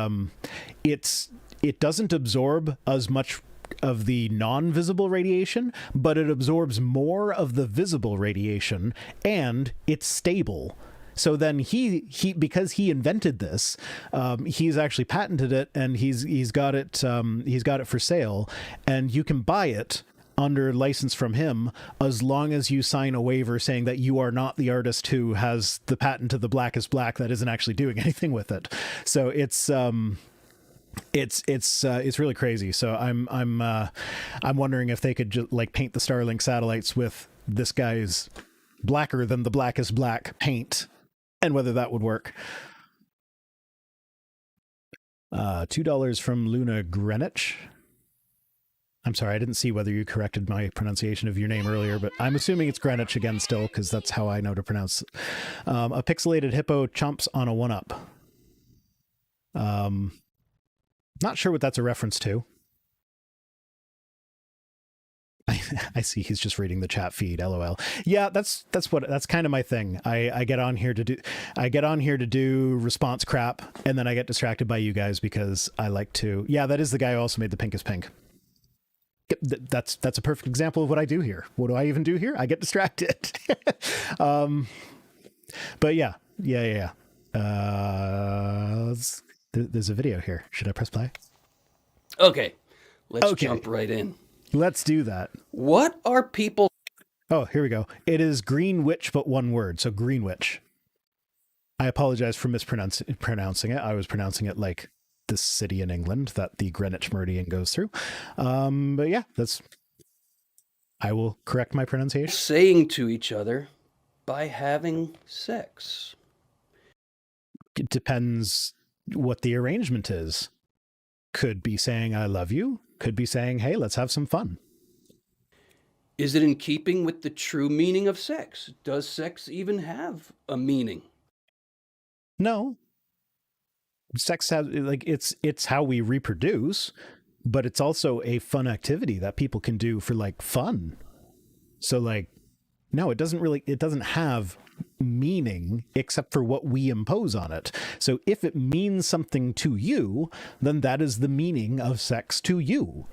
it doesn't absorb as much of the non-visible radiation, but it absorbs more of the visible radiation, and it's stable. So then he because he invented this, he's actually patented it, and he's got it for sale, and you can buy it under license from him as long as you sign a waiver saying that you are not the artist who has the patent to the blackest black that isn't actually doing anything with it. So it's It's really crazy. So I'm wondering if they could just like paint the Starlink satellites with this guy's blacker than the blackest black paint, and whether that would work. $2 from Luna Greenwich. I'm sorry, I didn't see whether you corrected my pronunciation of your name earlier, but I'm assuming it's Greenwich again still, because that's how I know to pronounce it. A pixelated hippo chomps on a 1-up. Not sure what that's a reference to. I see he's just reading the chat feed. LOL. Yeah, that's kind of my thing. I get on here to do response crap, and then I get distracted by you guys because I like to. Yeah, that is the guy who also made the Pink is Pink. That's a perfect example of what I do here. What do I even do here? I get distracted. But yeah. There's a video here. Should I press play? Okay, let's jump right in. Let's do that. What are people? Oh, here we go. It is Green Witch, but one word. So Greenwich. I apologize for mispronouncing it. I was pronouncing it like the city in England that the Greenwich Meridian goes through. But yeah, I will correct my pronunciation. Saying to each other by having sex. It depends what the arrangement is. Could be saying I love you. Could be saying, hey, let's have some fun. Is it in keeping with the true meaning of sex? Does sex even have a meaning? No. Sex has, like, it's how we reproduce, but it's also a fun activity that people can do for like fun. So like, no, it doesn't have meaning except for what we impose on it. So if it means something to you, then that is the meaning of sex to you.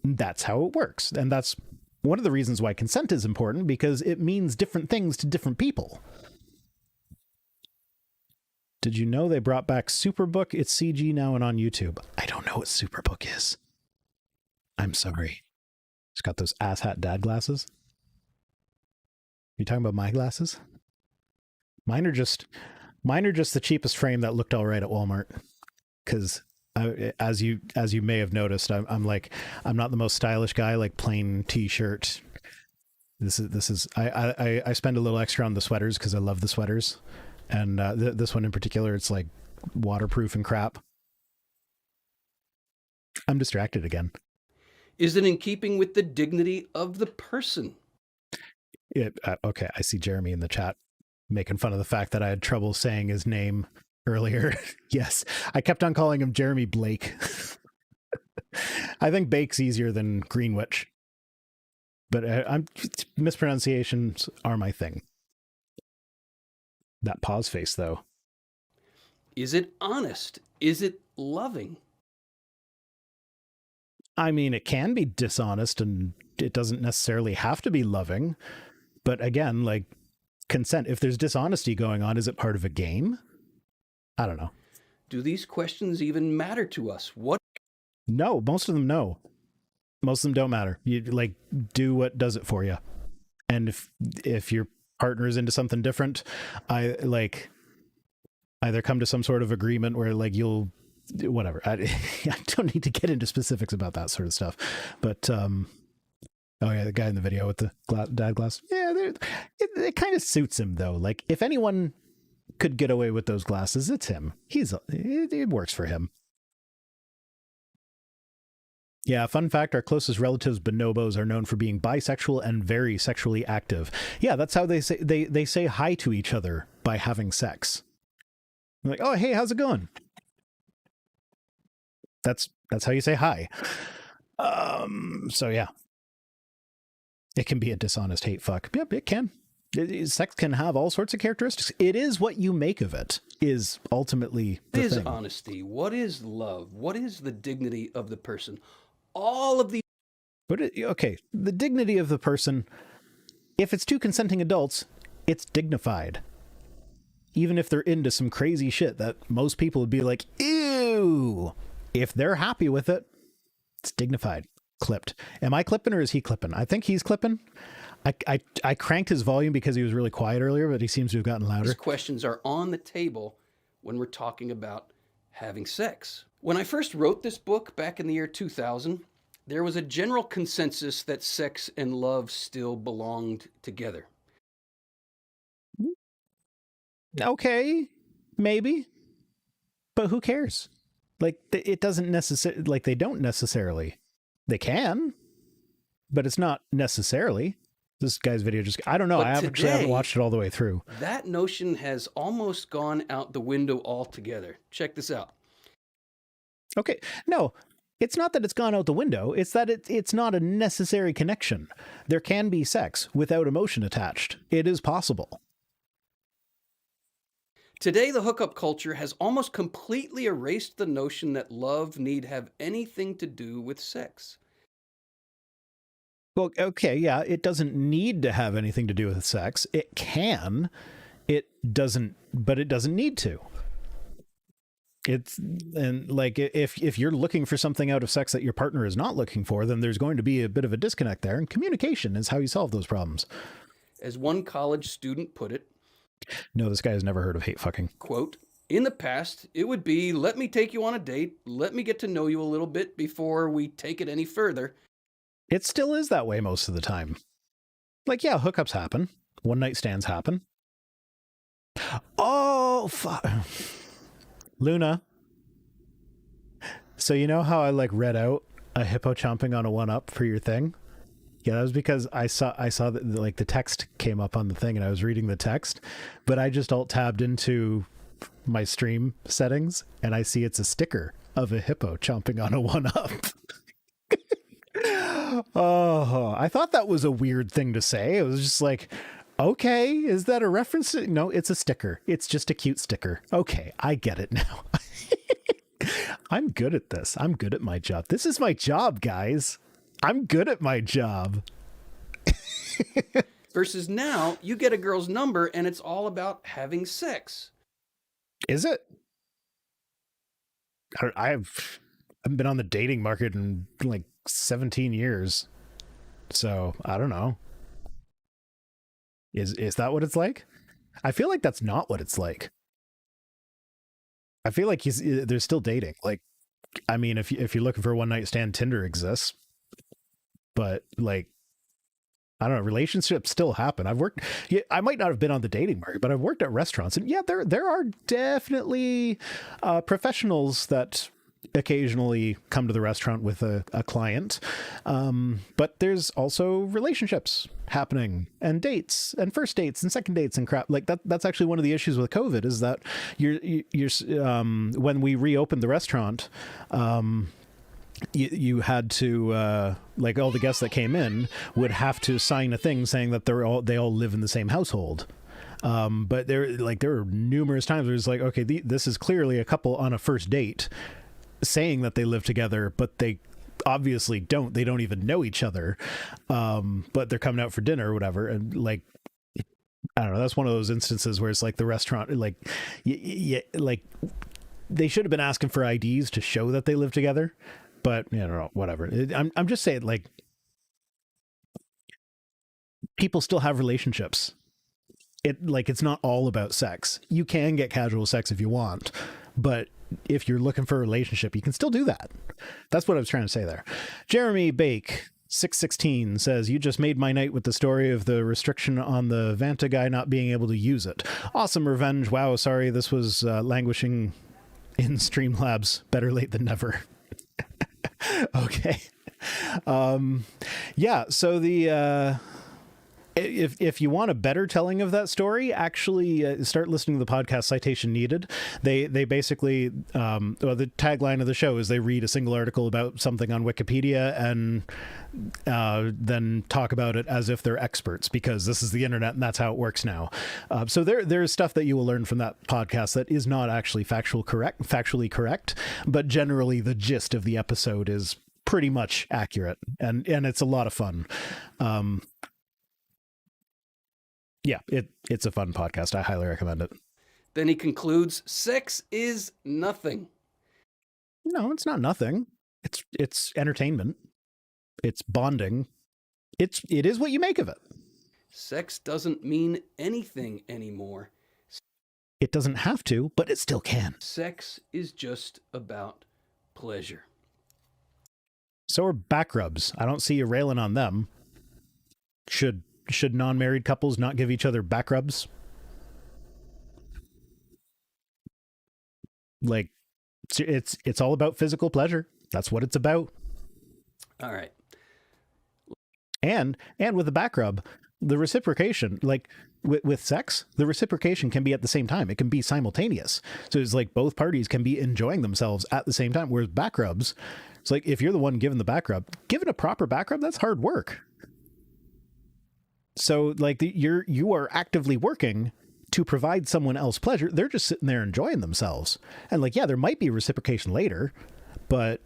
That's how it works. And that's one of the reasons why consent is important, because it means different things to different people. Did you know they brought back Superbook? It's CG now and on YouTube. I don't know what Superbook is. I'm sorry. It's got those asshat dad glasses. You talking about my glasses? Mine are just the cheapest frame that looked all right at Walmart. Because as you may have noticed, I'm not the most stylish guy. Like plain t-shirt. I spend a little extra on the sweaters because I love the sweaters, and this one in particular, it's like waterproof and crap. I'm distracted again. Is it in keeping with the dignity of the person? Okay, I see Jeremy in the chat making fun of the fact that I had trouble saying his name earlier. Yes, I kept on calling him Jeremy Blake. I think Bake's easier than Greenwich, but mispronunciations are my thing. That pause face, though. Is it honest? Is it loving? I mean, it can be dishonest, and it doesn't necessarily have to be loving. But again, like consent, if there's dishonesty going on, is it part of a game? I don't know. Do these questions even matter to us? What? No, most of them no. Most of them don't matter. You like do what does it for you. And if your partner is into something different, I like either come to some sort of agreement where like you'll whatever. I don't need to get into specifics about that sort of stuff. But oh yeah, the guy in the video with the dad glass. Yeah, it kind of suits him though. Like if anyone could get away with those glasses, it's him. It works for him. Yeah, fun fact, our closest relatives, bonobos, are known for being bisexual and very sexually active. Yeah, that's how they say hi to each other, by having sex. Like, oh, hey, how's it going? That's how you say hi. So yeah. It can be a dishonest hate fuck. Yep, it can. Sex can have all sorts of characteristics. It is what you make of it, is ultimately the thing. What is thing. Honesty? What is love? What is the dignity of the person? All of these. But okay, the dignity of the person, if it's two consenting adults, it's dignified. Even if they're into some crazy shit that most people would be like, ew. If they're happy with it, it's dignified. Clipped. Am I clipping or is he clipping? I think he's clipping. I cranked his volume because he was really quiet earlier, but he seems to have gotten louder. These questions are on the table when we're talking about having sex. When I first wrote this book back in the year 2000, there was a general consensus that sex and love still belonged together. Okay, maybe, but who cares? Like, it doesn't necessarily, like, they don't necessarily. They can, but it's not necessarily. This guy's video just, I don't know. But I actually haven't watched it all the way through. That notion has almost gone out the window altogether. Check this out. Okay, no, it's not that it's gone out the window. It's that it's not a necessary connection. There can be sex without emotion attached. It is possible. Today, the hookup culture has almost completely erased the notion that love need have anything to do with sex. Well, okay, yeah, it doesn't need to have anything to do with sex. It can. It doesn't, but it doesn't need to. It's, and like, if you're looking for something out of sex that your partner is not looking for, then there's going to be a bit of a disconnect there, and communication is how you solve those problems. As one college student put it, no, this guy has never heard of hate fucking. Quote, in the past, it would be, let me take you on a date, let me get to know you a little bit before we take it any further. It still is that way most of the time. Like, yeah, hookups happen. One night stands happen. Oh, fuck. Luna. So you know how I like read out a hippo chomping on a one-up for your thing? Yeah, that was because I saw that like the text came up on the thing and I was reading the text, but I just alt-tabbed into my stream settings and I see it's a sticker of a hippo chomping on a one-up. Oh, I thought that was a weird thing to say. It was just like, okay, is that a reference? No, it's a sticker. It's just a cute sticker. Okay, I get it now. I'm good at this. I'm good at my job. This is my job, guys. I'm good at my job. Versus now, you get a girl's number and it's all about having sex. Is it? I haven't been on the dating market in like 17 years. So I don't know. Is that what it's like? I feel like that's not what it's like. I feel like they're still dating. Like, I mean, if you're looking for a one night stand, Tinder exists. But like, I don't know, relationships still happen. I might not have been on the dating market, but I've worked at restaurants, and yeah, there are definitely professionals that occasionally come to the restaurant with a client. But there's also relationships happening, and dates, and first dates, and second dates, and crap like that. That's actually one of the issues with COVID is that you're when we reopened the restaurant, you had to like all the guests that came in would have to sign a thing saying that they all live in the same household. But there were numerous times where it's like, okay, this is clearly a couple on a first date saying that they live together, but they obviously don't. They don't even know each other. But they're coming out for dinner or whatever, and like, I don't know. That's one of those instances where it's like the restaurant, like, like they should have been asking for IDs to show that they live together. But you know, whatever. I'm just saying, like, people still have relationships. It's not all about sex. You can get casual sex if you want, but if you're looking for a relationship, you can still do that. That's what I was trying to say there. Jeremy Bake 616 says, you just made my night with the story of the restriction on the Vanta guy not being able to use it. Awesome revenge. Wow, sorry, this was languishing in Streamlabs. Better late than never. Okay. Yeah, so the if you want a better telling of that story, actually start listening to the podcast Citation Needed. They basically the tagline of the show is they read a single article about something on Wikipedia and then talk about it as if they're experts, because this is the internet and that's how it works now. So there's stuff that you will learn from that podcast that is not actually factually correct, but generally the gist of the episode is pretty much accurate, and it's a lot of fun. Yeah, it's a fun podcast. I highly recommend it. Then he concludes, sex is nothing. No, it's not nothing. It's entertainment. It's bonding. It is what you make of it. Sex doesn't mean anything anymore. It doesn't have to, but it still can. Sex is just about pleasure. So are back rubs. I don't see you railing on them. Should non-married couples not give each other back rubs? Like, it's all about physical pleasure. That's what it's about. All right. And with a back rub, the reciprocation, like with sex, the reciprocation can be at the same time. It can be simultaneous. So it's like both parties can be enjoying themselves at the same time. Whereas back rubs, it's like if you're the one giving the back rub, giving a proper back rub, that's hard work. So like you are actively working to provide someone else pleasure. They're just sitting there enjoying themselves. And like, yeah, there might be reciprocation later, but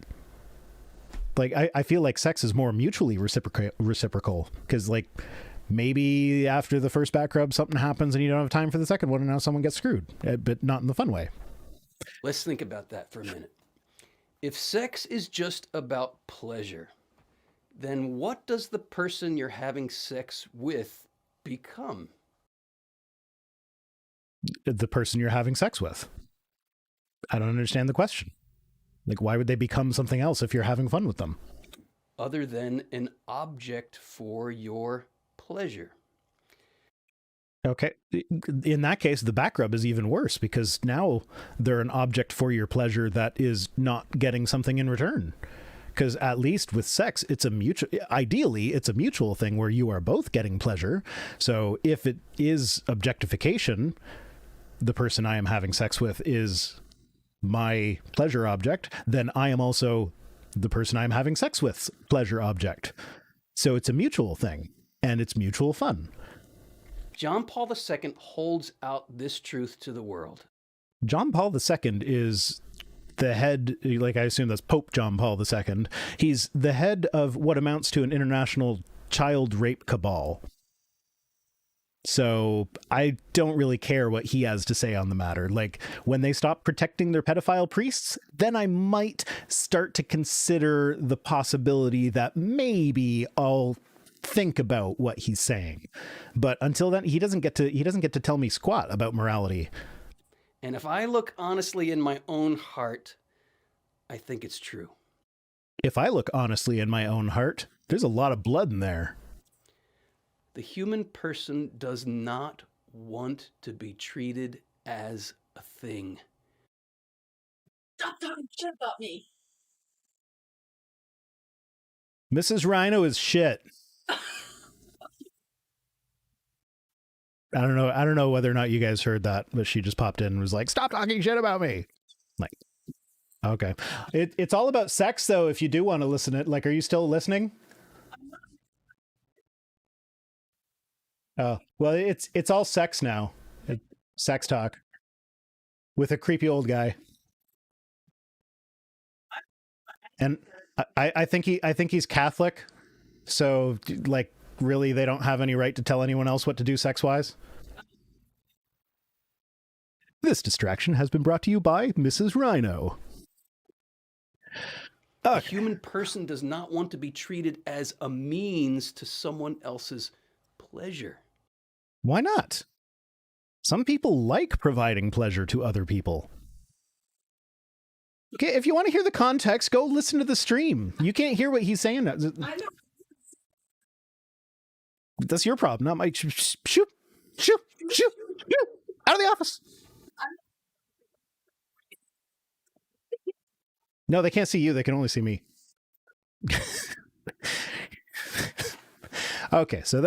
like, I feel like sex is more mutually reciprocal because like maybe after the first back rub, something happens and you don't have time for the second one. And now someone gets screwed, but not in the fun way. Let's think about that for a minute. If sex is just about pleasure, then what does the person you're having sex with become? The person you're having sex with. I don't understand the question. Like, why would they become something else if you're having fun with them? Other than an object for your pleasure. Okay. In that case, the back rub is even worse because now they're an object for your pleasure that is not getting something in return. Because at least with sex, ideally, it's a mutual thing where you are both getting pleasure. So if it is objectification, the person I am having sex with is my pleasure object, then I am also the person I'm having sex with's pleasure object. So it's a mutual thing and it's mutual fun. John Paul II holds out this truth to the world. John Paul II is the head, like I assume that's Pope John Paul II. He's the head of what amounts to an international child rape cabal. So I don't really care what he has to say on the matter. Like when they stop protecting their pedophile priests, then I might start to consider the possibility that maybe I'll think about what he's saying. But until then, he doesn't get to tell me squat about morality. And if I look honestly in my own heart, I think it's true. If I look honestly in my own heart, there's a lot of blood in there. The human person does not want to be treated as a thing. Stop talking shit about me. Mrs. Rhino is shit. I don't know whether or not you guys heard that, but she just popped in and was like, "Stop talking shit about me." Like, okay. It's all about sex though, if you do want to listen to it. Like, are you still listening? Oh, well, it's all sex now. Sex talk with a creepy old guy. And I think he's Catholic. So like, really, they don't have any right to tell anyone else what to do sex-wise? This distraction has been brought to you by Mrs. Rhino. The human person does not want to be treated as a means to someone else's pleasure. Why not? Some people like providing pleasure to other people. Okay, if you want to hear the context, go listen to the stream. You can't hear what he's saying. I know. That's your problem, not my. Shoot! Out of the office. No, they can't see you. They can only see me. Okay, so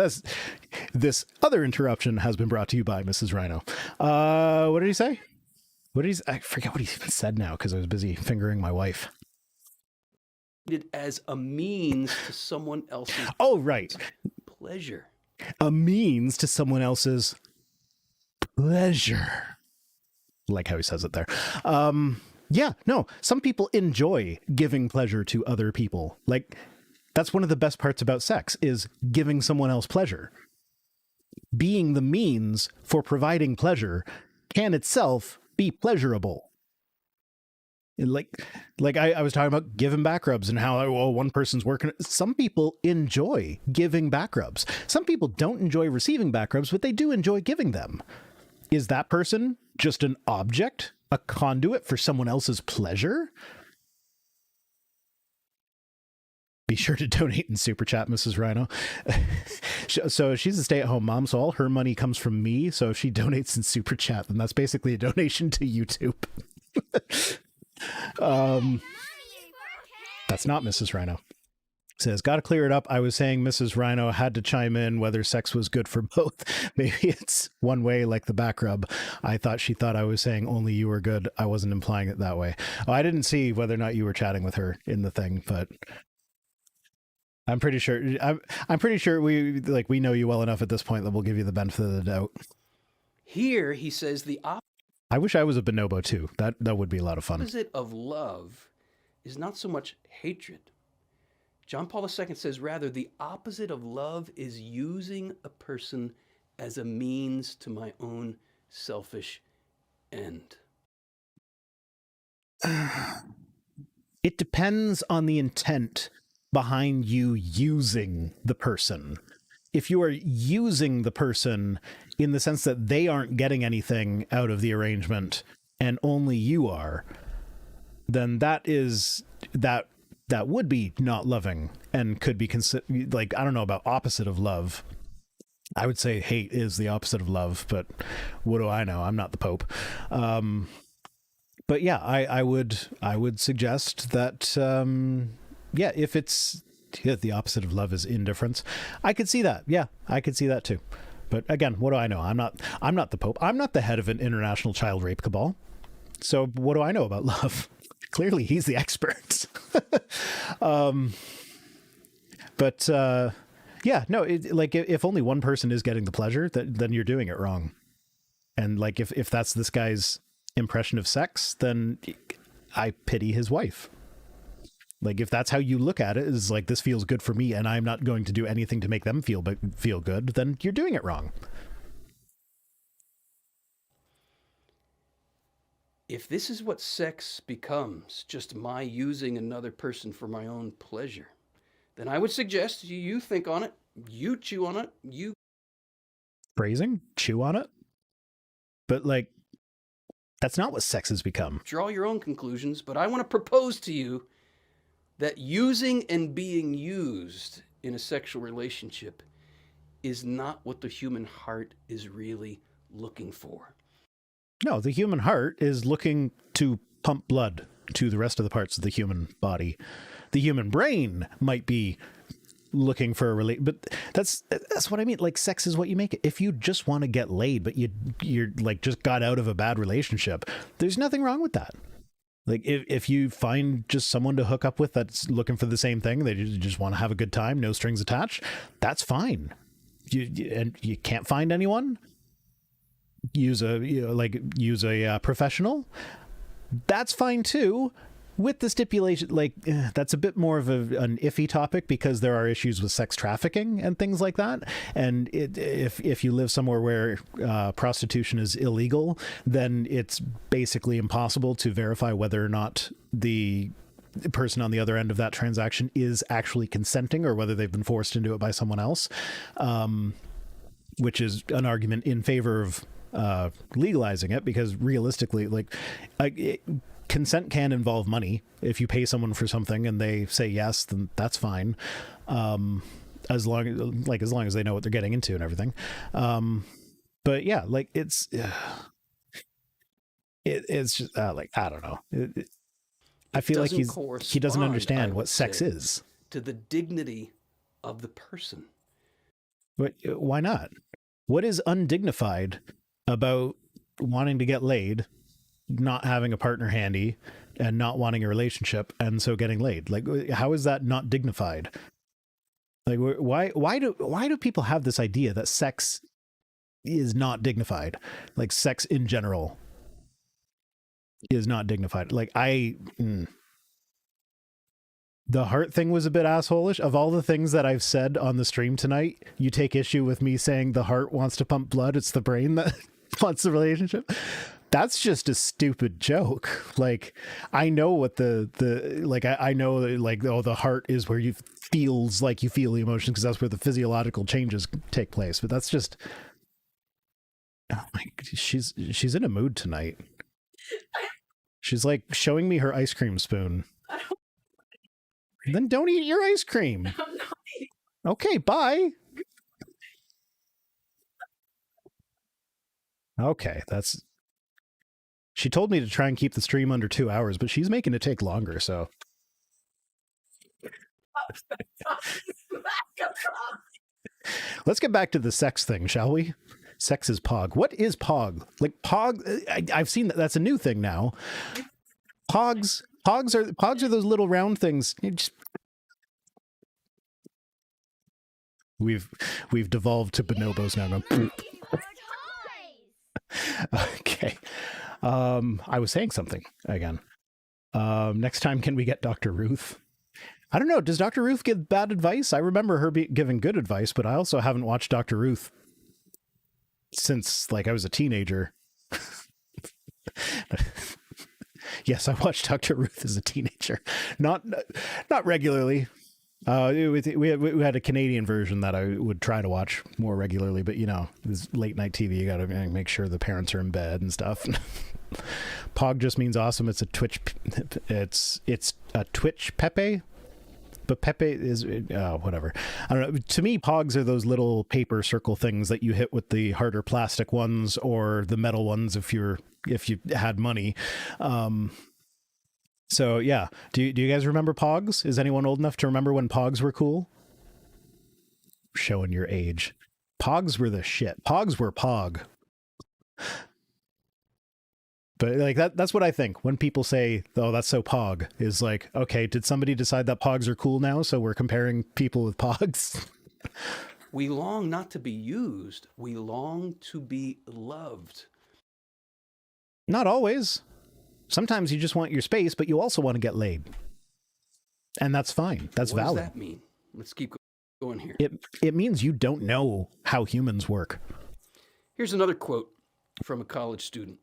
this other interruption has been brought to you by Mrs. Rhino. What did he say? I forget what he said now because I was busy fingering my wife. As a means to someone else's right. pleasure. A means to someone else's pleasure. Like how he says it there. Yeah, no, some people enjoy giving pleasure to other people. Like, that's one of the best parts about sex is giving someone else pleasure. Being the means for providing pleasure can itself be pleasurable. Like I was talking about giving back rubs and how, one person's working. Some people enjoy giving back rubs. Some people don't enjoy receiving back rubs, but they do enjoy giving them. Is that person just an object, a conduit for someone else's pleasure? Be sure to donate in Super Chat, Mrs. Rhino. So she's a stay-at-home mom, so all her money comes from me. So if she donates in Super Chat, then that's basically a donation to YouTube. That's not Mrs. Rhino. Says, got to clear it up. I was saying Mrs. Rhino had to chime in whether sex was good for both. Maybe it's one way like the back rub. I thought she thought I was saying only you were good. I wasn't implying it that way. Oh, I didn't see whether or not you were chatting with her in the thing, but I'm pretty sure we know you well enough at this point that we'll give you the benefit of the doubt. Here he says the I wish I was a bonobo too. That would be a lot of fun. opposite of love is not so much hatred. John Paul II says, rather, the opposite of love is using a person as a means to my own selfish end. It depends on the intent behind you using the person. If you are using the person in the sense that they aren't getting anything out of the arrangement and only you are, then that would be not loving and could be considered, like, I don't know about opposite of love. I would say hate is the opposite of love, but what do I know? I'm not the Pope. But yeah, I would suggest that, if it's the opposite of love is indifference, I could see that. Yeah, I could see that too. But again, what do I know? I'm not the Pope. I'm not the head of an international child rape cabal. So what do I know about love? Clearly he's the expert. If only one person is getting the pleasure, then you're doing it wrong. And like, if that's this guy's impression of sex, then I pity his wife. Like, if that's how you look at it, is like, this feels good for me and I'm not going to do anything to make them feel good, then you're doing it wrong. If this is what sex becomes, just my using another person for my own pleasure, then I would suggest you think on it, you chew on it, you... Phrasing? Chew on it? But like, that's not what sex has become. Draw your own conclusions, but I want to propose to you that using and being used in a sexual relationship is not what the human heart is really looking for. No, the human heart is looking to pump blood to the rest of the parts of the human body. The human brain might be looking for a but that's what I mean. Like, sex is what you make it. If you just want to get laid, but you're like just got out of a bad relationship, there's nothing wrong with that. Like, if you find just someone to hook up with that's looking for the same thing, they just want to have a good time, no strings attached, that's fine. And you can't find anyone, use a professional, that's fine too, with the stipulation, like, that's a bit more of an iffy topic because there are issues with sex trafficking and things like that. And if you live somewhere where prostitution is illegal, then it's basically impossible to verify whether or not the person on the other end of that transaction is actually consenting or whether they've been forced into it by someone else, which is an argument in favor of legalizing it, because realistically, consent can involve money. If you pay someone for something and they say yes, then that's fine, as long as they know what they're getting into and everything. But yeah, like, it's just like, I don't know. I feel like he doesn't understand what sex is. To the dignity of the person. But why not? What is undignified about wanting to get laid, not having a partner handy, and not wanting a relationship, and so getting laid? Like, how is that not dignified? Like, why do people have this idea that sex is not dignified? Like, sex in general is not dignified. Like, the heart thing was a bit assholish. Of all the things that I've said on the stream tonight, you take issue with me saying the heart wants to pump blood. It's the brain that wants the relationship. That's just a stupid joke. Like, I know what I know, like, oh, the heart is where you feels like you feel the emotions because that's where the physiological changes take place. But that's just, oh my, she's in a mood tonight. She's like showing me her ice cream spoon. Then don't eat your ice cream. I'm not eating. Okay, bye. Okay, that's... She told me to try and keep the stream under 2 hours, but she's making it take longer, so... Let's get back to the sex thing, shall we? Sex is pog. What is pog? Like pog, I've seen that. That's a new thing now. Pogs are those little round things. We've devolved to bonobos now. Okay. I was saying something again. Next time, can we get Dr. Ruth? I don't know. Does Dr. Ruth give bad advice? I remember her giving good advice, but I also haven't watched Dr. Ruth since, like, I was a teenager. Yes, I watched Dr. Ruth as a teenager. Not regularly. We had a Canadian version that I would try to watch more regularly, but, you know, this late night TV, you got to make sure the parents are in bed and stuff. Pog just means awesome. It's a Twitch. It's a Twitch Pepe. But Pepe is whatever. I don't know. To me, pogs are those little paper circle things that you hit with the harder plastic ones or the metal ones if you had money. So yeah, do you guys remember pogs? Is anyone old enough to remember when pogs were cool? Showing your age. Pogs were the shit. Pogs were pog. But like that's what I think when people say, "Oh, that's so pog," is like, okay, did somebody decide that pogs are cool now? So we're comparing people with pogs. We long not to be used. We long to be loved. Not always. Sometimes you just want your space, but you also want to get laid. And that's fine. That's valid. What does that mean? Let's keep going here. It means you don't know how humans work. Here's another quote from a college student.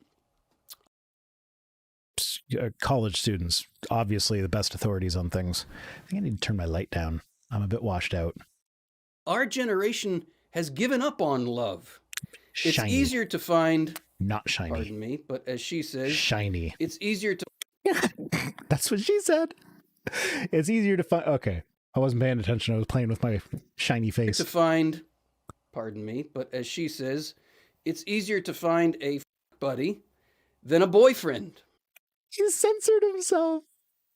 College students, obviously the best authorities on things. I think I need to turn my light down. I'm a bit washed out. Our generation has given up on love. It's Shiny. easier to find... Not shiny. Pardon me, but as she says... Shiny. It's easier to... That's what she said. It's easier to find... Okay. I wasn't paying attention. I was playing with my shiny face. To find... Pardon me, but as she says, it's easier to find a buddy than a boyfriend. He censored himself.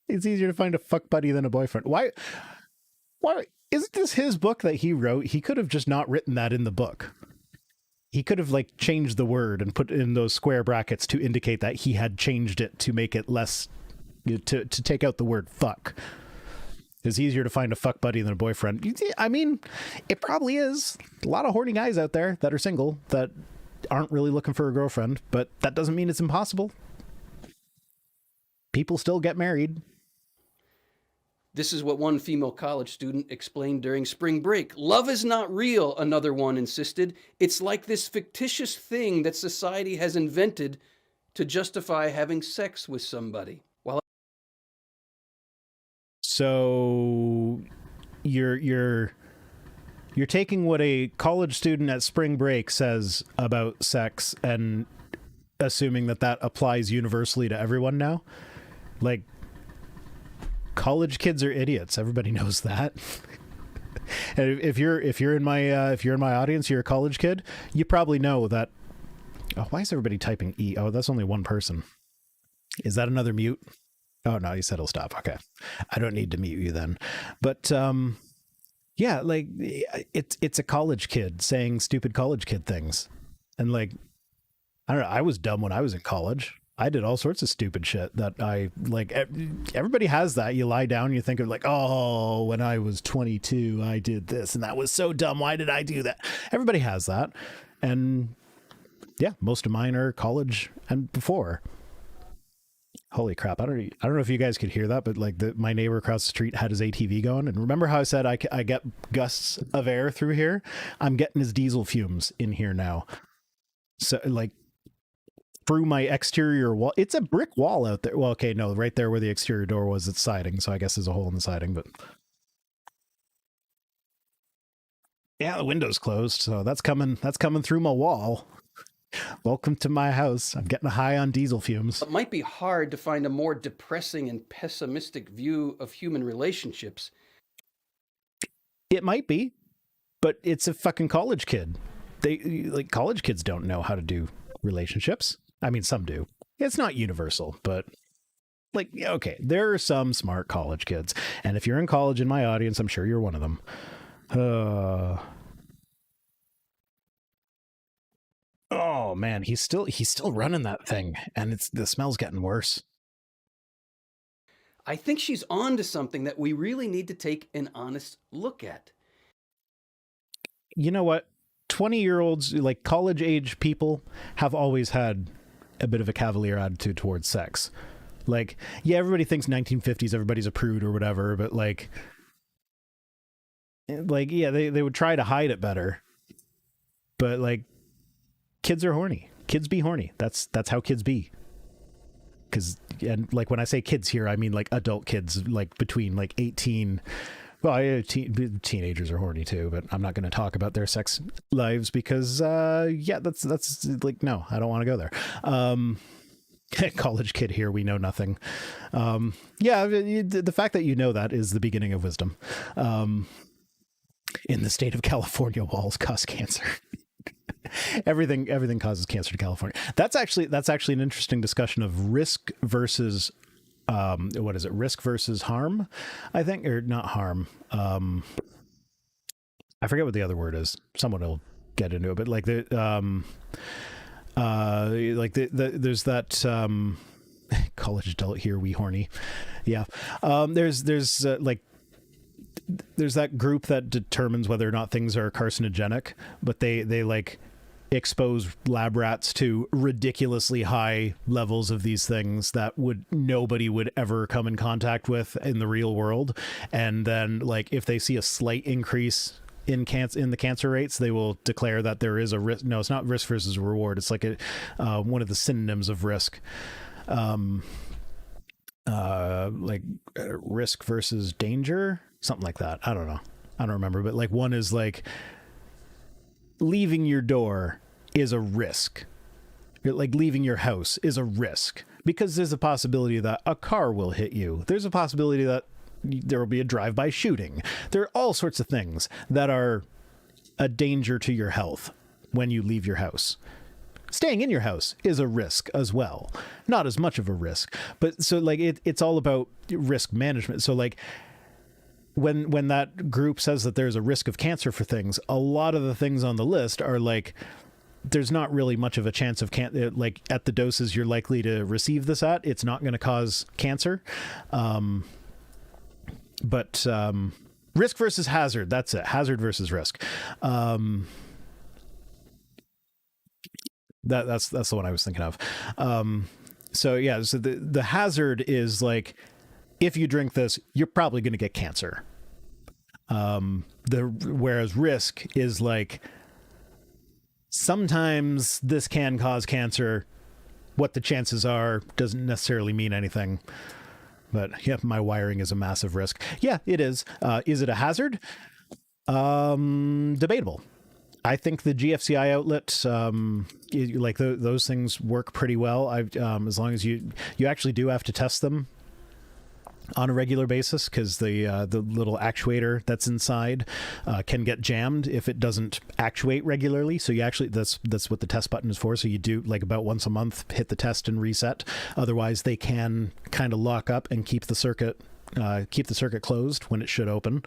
It's easier to find a fuck buddy than a boyfriend. Why isn't this his book that he wrote? He could have just not written that in the book. He could have like changed the word and put in those square brackets to indicate that he had changed it to make it less, to take out the word fuck. It's easier to find a fuck buddy than a boyfriend. I mean, it probably is. A lot of horny guys out there that are single that aren't really looking for a girlfriend, but that doesn't mean it's impossible. People still get married. This is what one female college student explained during spring break. Love is not real, another one insisted. It's like this fictitious thing that society has invented to justify having sex with somebody. So you're taking what a college student at spring break says about sex and assuming that applies universally to everyone now? Like, college kids are idiots. Everybody knows that. And if you're in my audience, you're a college kid, you probably know that. Oh, why is everybody typing E? Oh, that's only one person. Is that another mute? Oh no, you said it'll stop. Okay, I don't need to mute you then. But yeah, like it's a college kid saying stupid college kid things, and like I don't know. I was dumb when I was in college. I did all sorts of stupid shit that I like. Everybody has that. You lie down, you think of like, oh, when I was 22, I did this and that was so dumb. Why did I do that? Everybody has that. And yeah, most of mine are college and before. Holy crap. I don't know if you guys could hear that, but like my neighbor across the street had his ATV going. And remember how I said I get gusts of air through here? I'm getting his diesel fumes in here now. So like, through my exterior wall. It's a brick wall out there. Well, okay, no, right there where the exterior door was, it's siding, so I guess there's a hole in the siding, but yeah, the window's closed, so that's coming through my wall. Welcome to my house. I'm getting high on diesel fumes. It might be hard to find a more depressing and pessimistic view of human relationships. It might be, but it's a fucking college kid. College kids don't know how to do relationships. I mean, some do. It's not universal, but okay, there are some smart college kids. And if you're in college in my audience, I'm sure you're one of them. Oh man, he's still running that thing, and the smell's getting worse. I think she's on to something that we really need to take an honest look at. You know what? 20-year-olds, like college-age people, have always had a bit of a cavalier attitude towards sex. Like, yeah, everybody thinks 1950s, everybody's a prude or whatever, but yeah, they would try to hide it better. But like, kids are horny. Kids be horny. That's how kids be. And like when I say kids here, I mean like adult kids, like between like 18. Well, teenagers are horny too, but I'm not going to talk about their sex lives because that's like, no, I don't want to go there. College kid here, we know nothing. The fact that you know that is the beginning of wisdom. In the state of California, walls cause cancer. Everything causes cancer to California. That's actually an interesting discussion of risk versus what is it? Risk versus harm, I think, or not harm. I forget what the other word is. Someone will get into it, but like there's that college adult here, we horny. Yeah. There's that group that determines whether or not things are carcinogenic, but they like expose lab rats to ridiculously high levels of these things that nobody would ever come in contact with in the real world. And then like if they see a slight increase in the cancer rates, they will declare that there is a risk. No, it's not risk versus reward. It's like one of the synonyms of risk. Risk versus danger, something like that. I don't know. I don't remember, but like one is like leaving your door is a risk. Like leaving your house is a risk because there's a possibility that a car will hit you. There's a possibility that there will be a drive-by shooting. There are all sorts of things that are a danger to your health when you leave your house. Staying in your house is a risk as well. Not as much of a risk, but so like it's all about risk management. So like when that group says that there's a risk of cancer for things, a lot of the things on the list are like, there's not really much of a chance of like at the doses you're likely to receive this at, it's not going to cause cancer. But risk versus hazard, that's it. Hazard versus risk. That's the one I was thinking of. So the hazard is like, if you drink this, you're probably going to get cancer. Whereas risk is like, sometimes this can cause cancer. What the chances are doesn't necessarily mean anything. But yeah, my wiring is a massive risk. Yeah, it is. Is it a hazard? Debatable. I think the GFCI outlet, those things work pretty well. As long as you actually do have to test them on a regular basis, because the little actuator that's inside can get jammed if it doesn't actuate regularly. So you actually, that's what the test button is for. So you do like about once a month, hit the test and reset. Otherwise, they can kind of lock up and keep the circuit closed when it should open.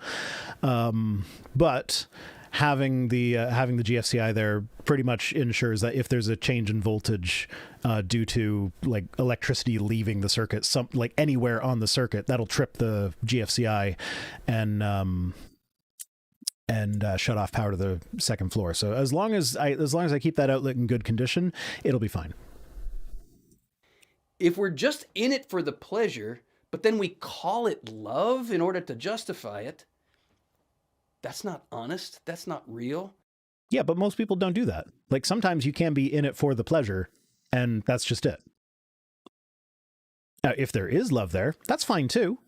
But having the GFCI there pretty much ensures that if there's a change in voltage due to like electricity leaving the circuit, like anywhere on the circuit, that'll trip the GFCI and shut off power to the second floor. So as long as I keep that outlet in good condition, it'll be fine. If we're just in it for the pleasure, but then we call it love in order to justify it, that's not honest. That's not real. Yeah, but most people don't do that. Like sometimes you can be in it for the pleasure, and that's just it. Now, if there is love there, that's fine too.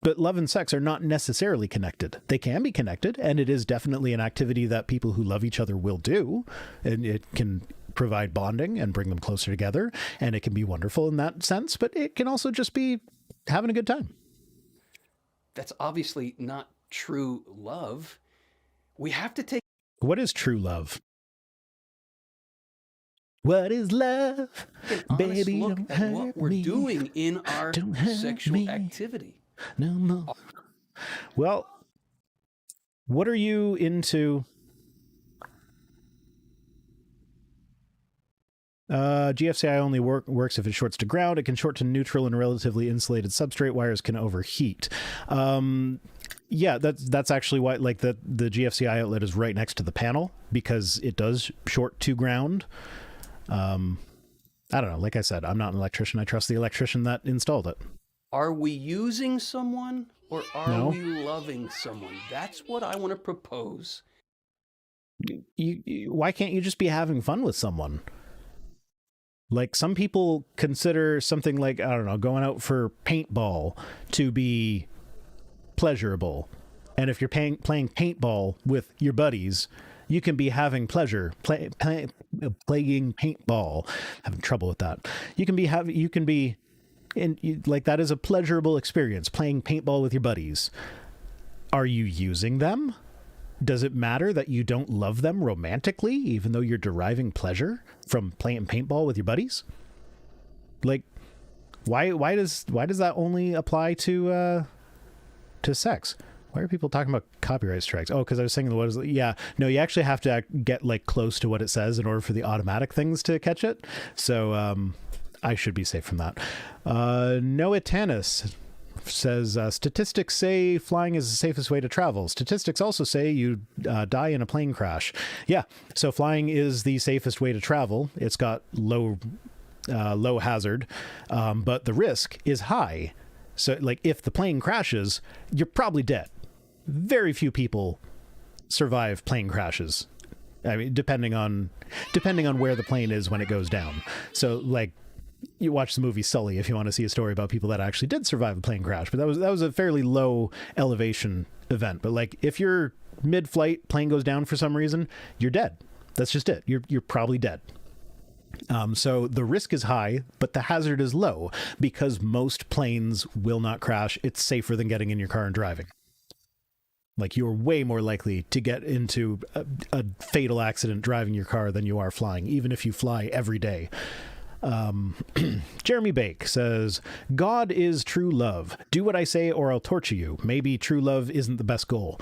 But love and sex are not necessarily connected. They can be connected, and it is definitely an activity that people who love each other will do, and it can provide bonding and bring them closer together, and it can be wonderful in that sense, but it can also just be having a good time. That's obviously not true love. We have to take What is true love? What is love? an honest Baby, look don't at what hurt we're me. doing in our Don't hurt sexual me. activity. No more. Well, what are you into? GFCI only works if it shorts to ground. It can short to neutral and relatively insulated substrate. Wires can overheat. Yeah, that's actually why, like, the GFCI outlet is right next to the panel, because it does short to ground. I don't know. Like I said, I'm not an electrician. I trust the electrician that installed it. Are we using someone or are No. we loving someone? That's what I want to propose. Why can't you just be having fun with someone? Like, some people consider something like, I don't know, going out for paintball to be pleasurable. And if you're playing paintball with your buddies, you can be having pleasure playing paintball. Having trouble with that. You can be like, that is a pleasurable experience, playing paintball with your buddies. Are you using them? Does it matter that you don't love them romantically, even though you're deriving pleasure from playing paintball with your buddies? Like, why does that only apply to sex? Why are people talking about copyright strikes? Oh, because I was saying, no, you actually have to get like close to what it says in order for the automatic things to catch it. So I should be safe from that. Noah Tanis says, statistics say flying is the safest way to travel. Statistics also say you die in a plane crash. Yeah, so flying is the safest way to travel. It's got low hazard, but the risk is high. So, like, if the plane crashes, you're probably dead. Very few people survive plane crashes. I mean, depending on where the plane is when it goes down. So, like, you watch the movie Sully if you want to see a story about people that actually did survive a plane crash, but that was a fairly low elevation event. But, like, if you're mid-flight, plane goes down for some reason, you're dead. That's just it. You're probably dead. So the risk is high, but the hazard is low because most planes will not crash. It's safer than getting in your car and driving. Like, you're way more likely to get into a fatal accident driving your car than you are flying, even if you fly every day. Jeremy Bake says, God is true love. Do what I say or I'll torture you. Maybe true love isn't the best goal.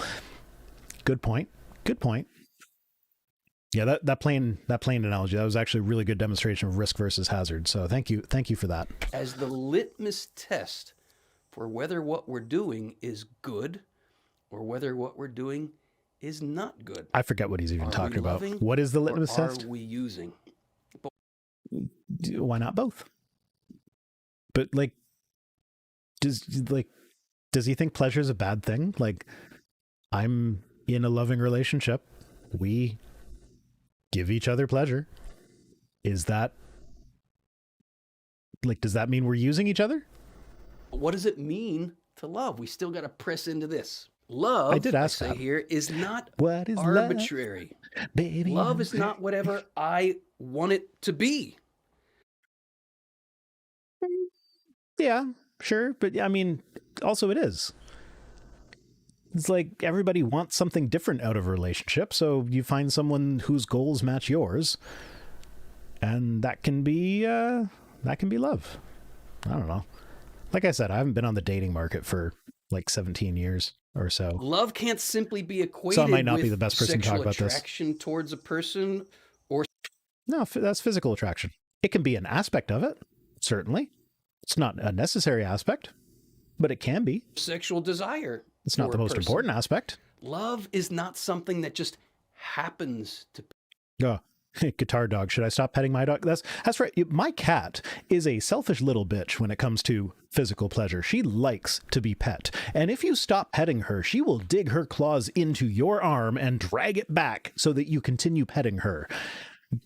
Good point. Good point. Yeah, that plane analogy, that was actually a really good demonstration of risk versus hazard. So thank you for that. As the litmus test for whether what we're doing is good or whether what we're doing is not good. I forget what he's even talking about. Loving, what is the litmus test? Are we using? Why not both? But, like, does he think pleasure is a bad thing? Like, I'm in a loving relationship. We give each other pleasure. Is that, like, does that mean we're using each other? What does it mean to love? We still got to press into this. Love, I did ask I say that. here, is not What is arbitrary. love? Baby, Love is not whatever I want it to be. Yeah, sure. But I mean, also it is. It's like everybody wants something different out of a relationship. So you find someone whose goals match yours, and that can be love. I don't know. Like I said, I haven't been on the dating market for like 17 years or so. Love can't simply be equated So I might not with be the best person to talk about this. attraction towards a person or No, that's physical attraction. It can be an aspect of it, certainly. It's not a necessary aspect, but it can be. sexual desire. It's not for the a most person. important aspect. Love is not something that just happens to Oh, guitar dog. Should I stop petting my dog? That's right. My cat is a selfish little bitch when it comes to physical pleasure. She likes to be pet. And if you stop petting her, she will dig her claws into your arm and drag it back so that you continue petting her.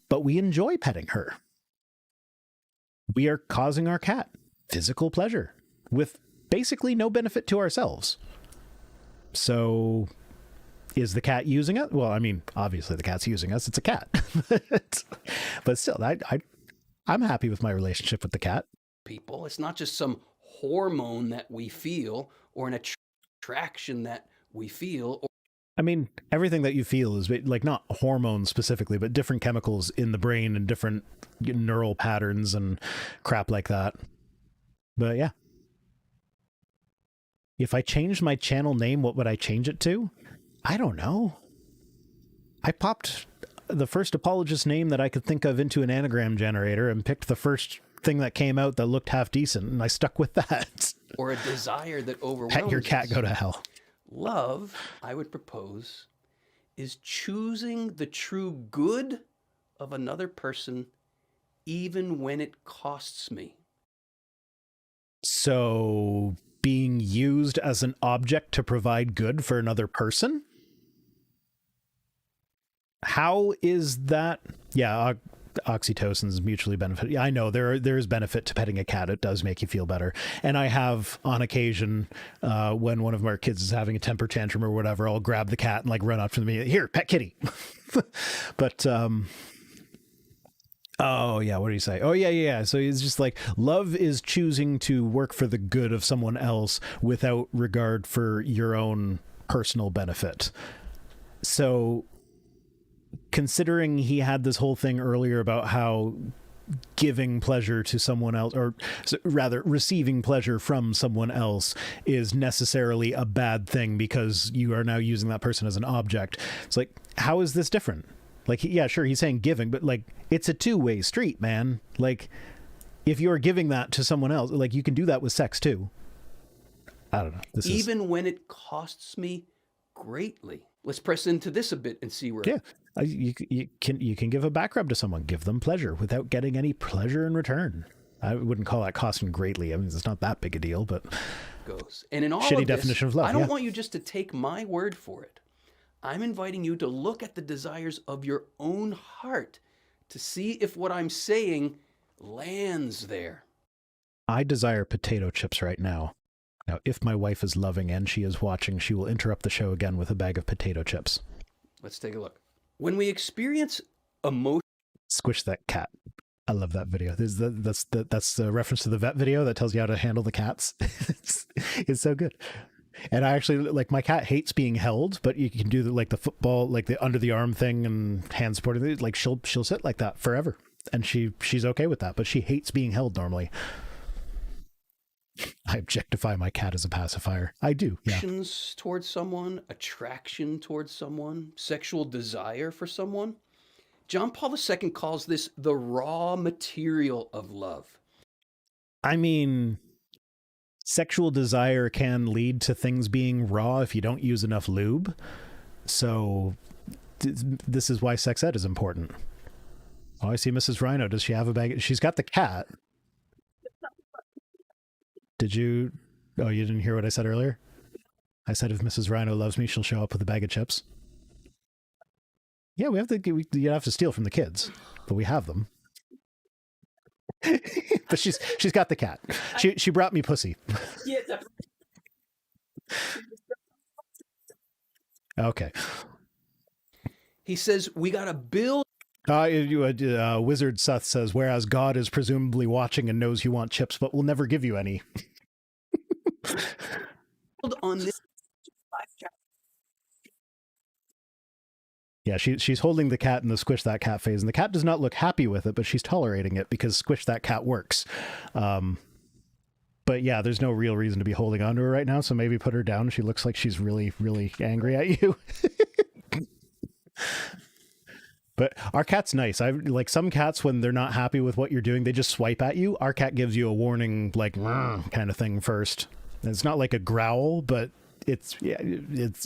But we enjoy petting her. We are causing our cat physical pleasure with basically no benefit to ourselves. So is the cat using it? Well, I mean, obviously the cat's using us. It's a cat. But still, I'm happy with my relationship with the cat. People, it's not just some hormone that we feel or an attraction that we feel. I mean, everything that you feel is like not hormones specifically, but different chemicals in the brain and different neural patterns and crap like that. But yeah. If I changed my channel name, what would I change it to? I don't know. I popped the first apologist name that I could think of into an anagram generator and picked the first thing that came out that looked half decent, and I stuck with that. Or a desire that overwhelms Pet your cat, us. go to hell. Love, I would propose, is choosing the true good of another person even when it costs me. So being used as an object to provide good for another person? How is that? Yeah, oxytocin is mutually beneficial. Yeah, I know there is benefit to petting a cat. It does make you feel better. And I have on occasion, when one of our kids is having a temper tantrum or whatever, I'll grab the cat and like run up to me. Here, pet kitty. But oh yeah, what do you say? Oh yeah. So it's just like love is choosing to work for the good of someone else without regard for your own personal benefit. So considering he had this whole thing earlier about how giving pleasure to someone else, or rather receiving pleasure from someone else, is necessarily a bad thing because you are now using that person as an object. It's like, how is this different? Like, yeah, sure, he's saying giving, but like, it's a two-way street, man. Like, if you're giving that to someone else, like, you can do that with sex too. I don't know. Even when it costs me greatly. Let's press into this a bit and see where. Yeah, you can give a back rub to someone, give them pleasure without getting any pleasure in return. I wouldn't call that costing greatly. I mean, it's not that big a deal, but goes. And in all shitty of this, definition of love. I don't want you just to take my word for it. I'm inviting you to look at the desires of your own heart to see if what I'm saying lands there. I desire potato chips right now. Now, if my wife is loving and she is watching, she will interrupt the show again with a bag of potato chips. Let's take a look. When we experience emotion... Squish that cat. I love that video. That's the reference to the vet video that tells you how to handle the cats. It's so good. And I actually, like, my cat hates being held, but you can do the football, like the under the arm thing and hand supporting. Like she'll sit like that forever, and she's okay with that. But she hates being held normally. I objectify my cat as a pacifier. I do. Yeah. Towards someone, attraction towards someone, sexual desire for someone. John Paul II calls this the raw material of love. I mean, sexual desire can lead to things being raw if you don't use enough lube. So this is why sex ed is important. Oh, I see Mrs. Rhino. Does she have a bag? She's got the cat. Did you? Oh, you didn't hear what I said earlier? I said if Mrs. Rhino loves me, she'll show up with a bag of chips. Yeah, you have to steal from the kids, but we have them. But she's got the cat. She brought me pussy. Yeah, definitely. Okay. He says we got to build. Wizard Seth says, whereas God is presumably watching and knows you want chips, but will never give you any. On this. Yeah, she's holding the cat in the squish that cat phase, and the cat does not look happy with it, but she's tolerating it because squish that cat works. But yeah, there's no real reason to be holding on to her right now, so maybe put her down. She looks like she's really, really angry at you. But our cat's nice. I like some cats when they're not happy with what you're doing, they just swipe at you. Our cat gives you a warning, like kind of thing first. And it's not like a growl, but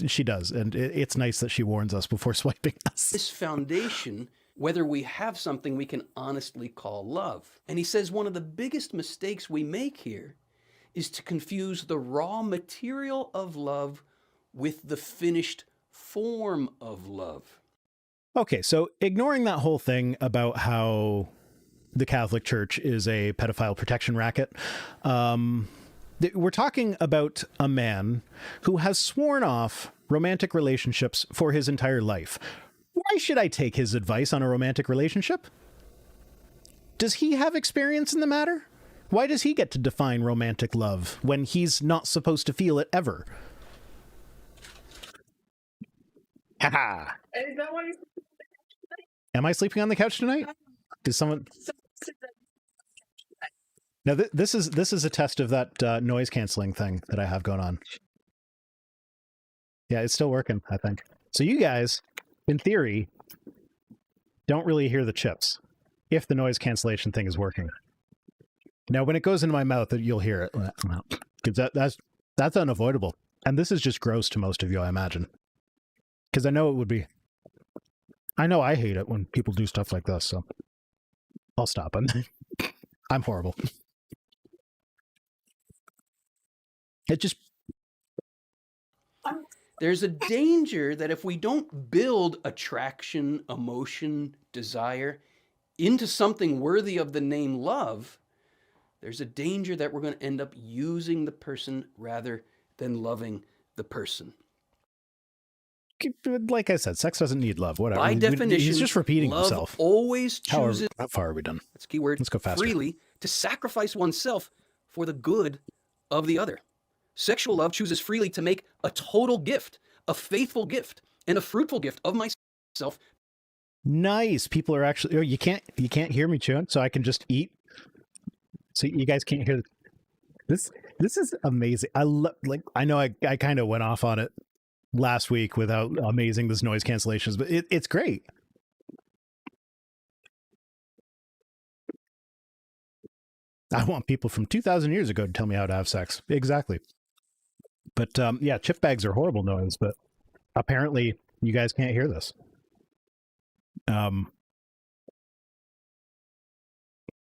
she does, and it's nice that she warns us before swiping us. This foundation, whether we have something we can honestly call love. And he says one of the biggest mistakes we make here is to confuse the raw material of love with the finished form of love. Okay, so ignoring that whole thing about how the Catholic Church is a pedophile protection racket, We're talking about a man who has sworn off romantic relationships for his entire life. Why should I take his advice on a romantic relationship? Does he have experience in the matter? Why does he get to define romantic love when he's not supposed to feel it ever? Ha! Is that why you Am I sleeping on the couch tonight? Did someone? Now this is a test of that noise canceling thing that I have going on. Yeah, it's still working, I think. So you guys, in theory, don't really hear the chips if the noise cancellation thing is working. Now, when it goes into my mouth, you'll hear it. Because that's unavoidable. And this is just gross to most of you, I imagine. Because I know it would be. I know I hate it when people do stuff like this, so I'll stop. I'm horrible. It just... There's a danger that if we don't build attraction, emotion, desire into something worthy of the name love, there's a danger that we're going to end up using the person rather than loving the person. Like I said, sex doesn't need love. Whatever. By definition, he's just repeating love himself. Always chooses. How far are we done? That's a key word. Let's go faster. Freely to sacrifice oneself for the good of the other. Sexual love chooses freely to make a total gift, a faithful gift, and a fruitful gift of myself. Nice. People are actually. Oh, you can't hear me chewing, so I can just eat. So you guys can't hear this. This is amazing. I know I kind of went off on it last week with how amazing this noise cancellation is, but it's great. I want people from 2,000 years ago to tell me how to have sex. Exactly. But yeah, chip bags are horrible noise, but apparently you guys can't hear this.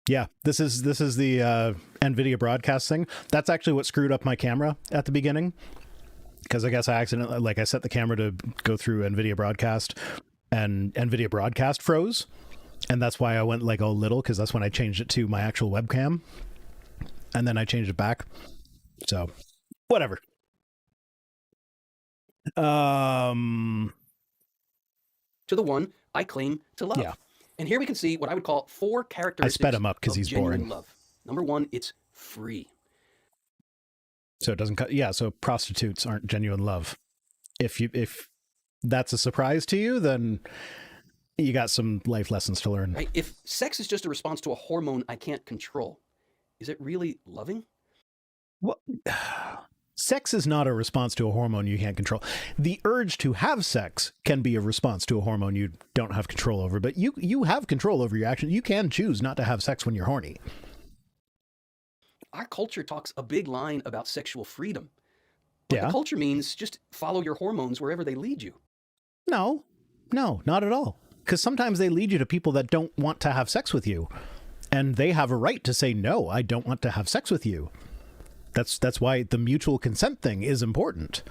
Yeah, this is the NVIDIA broadcast thing. That's actually what screwed up my camera at the beginning. Because I guess I accidentally, I set the camera to go through NVIDIA broadcast, and NVIDIA broadcast froze. And that's why I went all little, because that's when I changed it to my actual webcam. And then I changed it back. So, whatever. To the one I claim to love. Yeah. And here we can see what I would call 4 characteristics. I sped him up because he's genuine boring. Love. Number 1, it's free. So it doesn't cut. Yeah. So prostitutes aren't genuine love. If that's a surprise to you, then you got some life lessons to learn. Right? If sex is just a response to a hormone I can't control, is it really loving? Well, sex is not a response to a hormone you can't control. The urge to have sex can be a response to a hormone you don't have control over, but you have control over your actions. You can choose not to have sex when you're horny. Our culture talks a big line about sexual freedom. But Yeah. the culture means just follow your hormones wherever they lead you. No, not at all. Because sometimes they lead you to people that don't want to have sex with you. And they have a right to say, no, I don't want to have sex with you. That's why the mutual consent thing is important.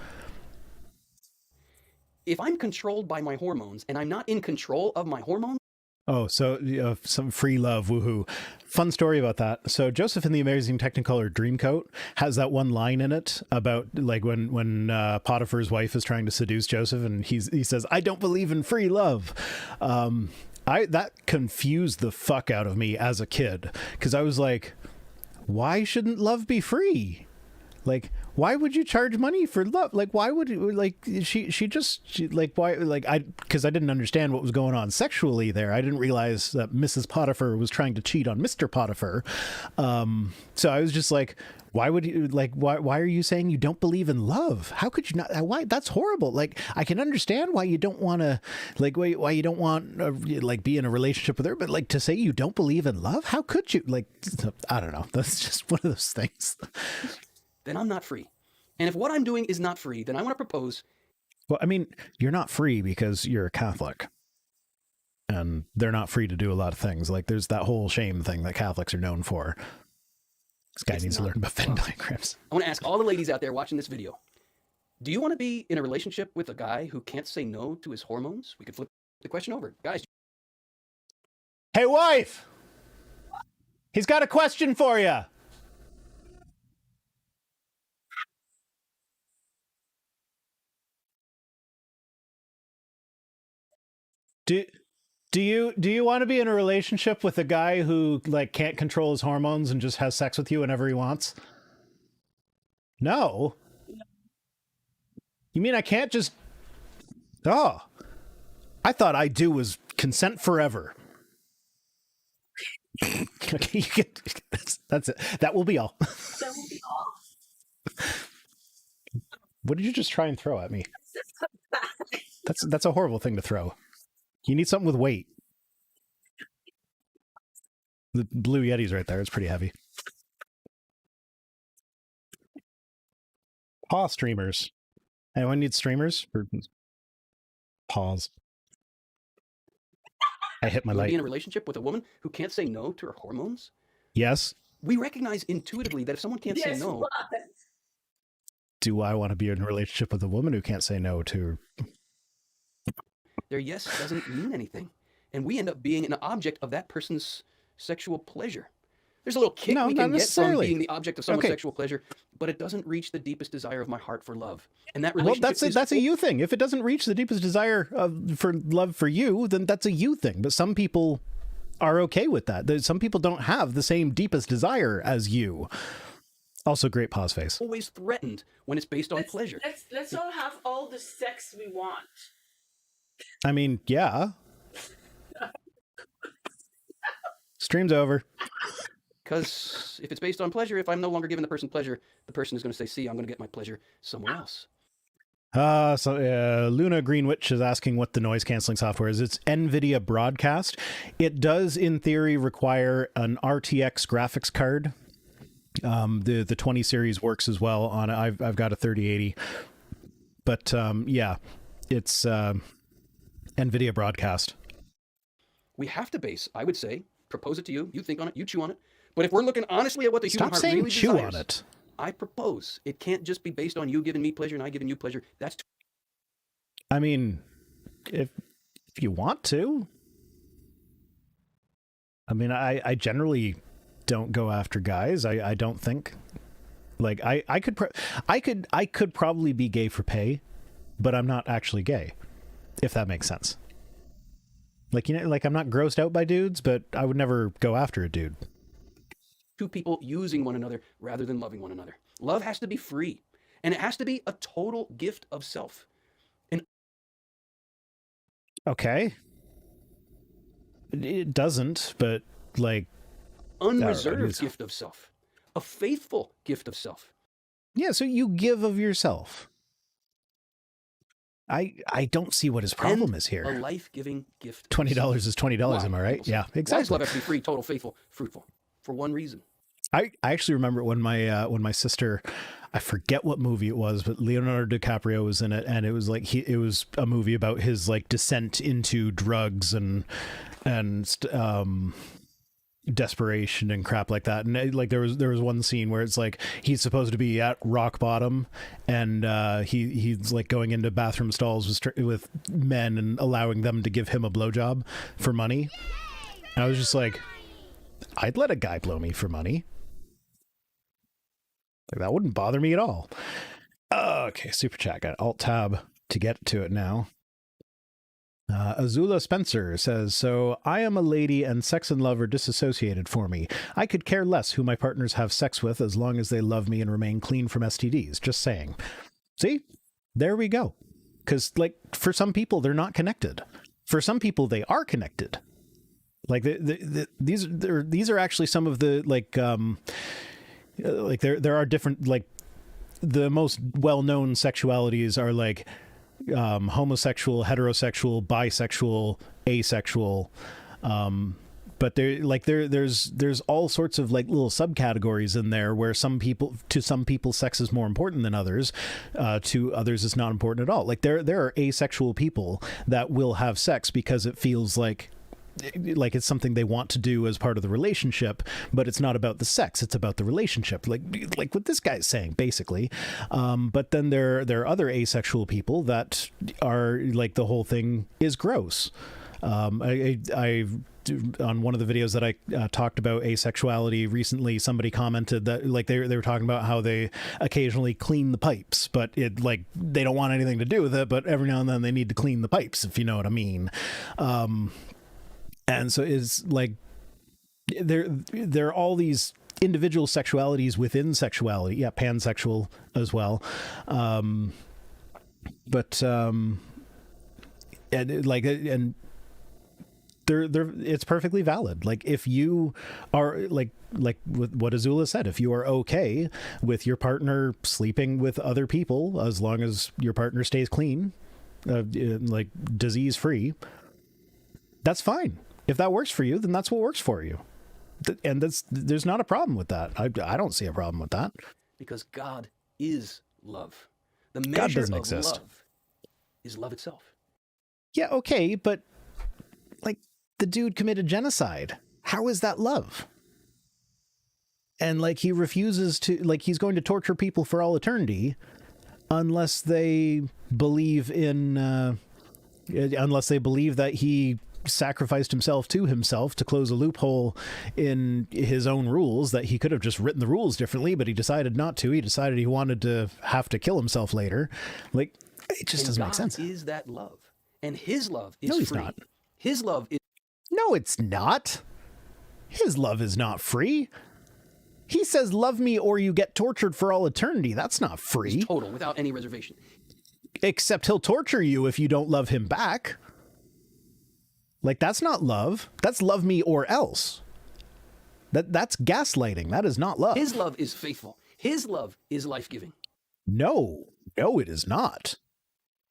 If I'm controlled by my hormones and I'm not in control of my hormones, Oh, so some free love, woohoo. Fun story about that. So Joseph in the Amazing Technicolor Dreamcoat has that one line in it about when Potiphar's wife is trying to seduce Joseph, and he says, I don't believe in free love. That confused the fuck out of me as a kid, because I was like, why shouldn't love be free? Why would you charge money for love? Why would you, because I didn't understand what was going on sexually there. I didn't realize that Mrs. Potiphar was trying to cheat on Mr. Potiphar. So I was just like, why would you, why are you saying you don't believe in love? How could you not? Why? That's horrible. I can understand why you don't want to, why you don't want be in a relationship with her, but to say you don't believe in love, how could you? I don't know. That's just one of those things. then I'm not free. And if what I'm doing is not free, then I want to propose. Well, I mean, you're not free because you're a Catholic. And they're not free to do a lot of things. There's that whole shame thing that Catholics are known for. This guy needs to learn about Venn diagrams. I want to ask all the ladies out there watching this video, do you want to be in a relationship with a guy who can't say no to his hormones? We could flip the question over. Guys. Hey, wife! He's got a question for you. Do you want to be in a relationship with a guy who like can't control his hormones and just has sex with you whenever he wants? No. You mean I can't just... Oh. I thought I do was consent forever. Okay, you get, that's it. That will be all. That will be all. What did you just try and throw at me? That's a horrible thing to throw. You need something with weight. The Blue Yeti's right there. It's pretty heavy. Paw streamers. Anyone need streamers? Pause. I hit my You wanna light. be in a relationship with a woman who can't say no to her hormones? Yes. We recognize intuitively that if someone can't say Yes, no, what? Do I want to be in a relationship with a woman who can't say no to... their yes doesn't mean anything. And we end up being an object of that person's sexual pleasure. There's a little kick No, we not can get from necessarily. being the object of someone's Okay. sexual pleasure, but it doesn't reach the deepest desire of my heart for love. And that Well, relationship that's a you thing. If it doesn't reach the deepest desire for love for you, then that's a you thing. But some people are okay with that. Some people don't have the same deepest desire as you. Also, great pause face. always threatened when it's based on pleasure. Let's all have all the sex we want. I mean, yeah. Stream's over. Because if it's based on pleasure, if I'm no longer giving the person pleasure, the person is going to say, see, I'm going to get my pleasure somewhere else. Luna Greenwich is asking what the noise canceling software is. It's NVIDIA Broadcast. It does, in theory, require an RTX graphics card. The 20 series works as well on it. I've got a 3080. But yeah, it's NVIDIA Broadcast. We have to base, I would say, propose it to you, you think on it, you chew on it. But if we're looking honestly at what the human Stop heart saying really chew desires, on it. I propose it can't just be based on you giving me pleasure and I giving you pleasure. That's I mean, if you want to. I mean, I generally don't go after guys. I don't think. Like I could probably be gay for pay, but I'm not actually gay, if that makes sense. Like, you know, like I'm not grossed out by dudes, but I would never go after a dude. two people using one another rather than loving one another. Love has to be free, and it has to be a total gift of self. Okay. It doesn't, but like Unreserved it's- gift of self. A faithful gift of self. yeah, so you give of yourself. I don't see what his problem And is here. A life-giving gift. of $20 self. is $20, Why? am I right? People say, Yeah, Why does exactly. love have to be free, total, faithful, fruitful? For one reason. I actually remember when my sister, I forget what movie it was, but Leonardo DiCaprio was in it, and it was like it was a movie about his like descent into drugs and desperation and crap like that. And like there was one scene where it's like he's supposed to be at rock bottom, and he's like going into bathroom stalls with men and allowing them to give him a blowjob for money. And I was just like, I'd let a guy blow me for money. Like, that wouldn't bother me at all. Okay, super chat. Got Alt Tab to get to it now. Azula Spencer says, so I am a lady and sex and love are disassociated for me. I could care less who my partners have sex with as long as they love me and remain clean from STDs. Just saying. See? There we go. Because, like, for some people, they're not connected. For some people, they are connected. Like, these are actually some of the, like there are different, like, the most well-known sexualities are, like, homosexual, heterosexual, bisexual, asexual, but there's all sorts of like little subcategories in there where some people sex is more important than others, to others it's not important at all. Like there are asexual people that will have sex because it feels like it's something they want to do as part of the relationship, but it's not about the sex, it's about the relationship, like what this guy's saying basically. But then there are other asexual people that are like, the whole thing is gross. I on one of the videos that I talked about asexuality recently, somebody commented that like they were talking about how they occasionally clean the pipes, but it like they don't want anything to do with it, but every now and then they need to clean the pipes, if you know what I mean. And so it's like there are all these individual sexualities within sexuality, pansexual as well, but and they're it's perfectly valid. Like if you are like what Azula said, if you are okay with your partner sleeping with other people as long as your partner stays clean, like disease free, that's fine. If that works for you, then that's what works for you. And there's not a problem with that. I don't see a problem with that. Because God is love. The God measure doesn't of exist. love is love itself. Yeah, okay, but like the dude committed genocide. How is that love? And like he refuses to, like he's going to torture people for all eternity unless they believe in, unless they believe that he sacrificed himself to close a loophole in his own rules, that he could have just written the rules differently, but he decided not to. He decided he wanted to have to kill himself later. Like, it just doesn't make sense. God is that love. And his love is No, he's free. not. His love is... No, it's not. His love is not free. He says, love me or you get tortured for all eternity. That's not free. It's total, without any reservation. Except he'll torture you if you don't love him back. Like, that's not love. That's love me or else. That's gaslighting. That is not love. His love is faithful. His love is life-giving. No, it is not.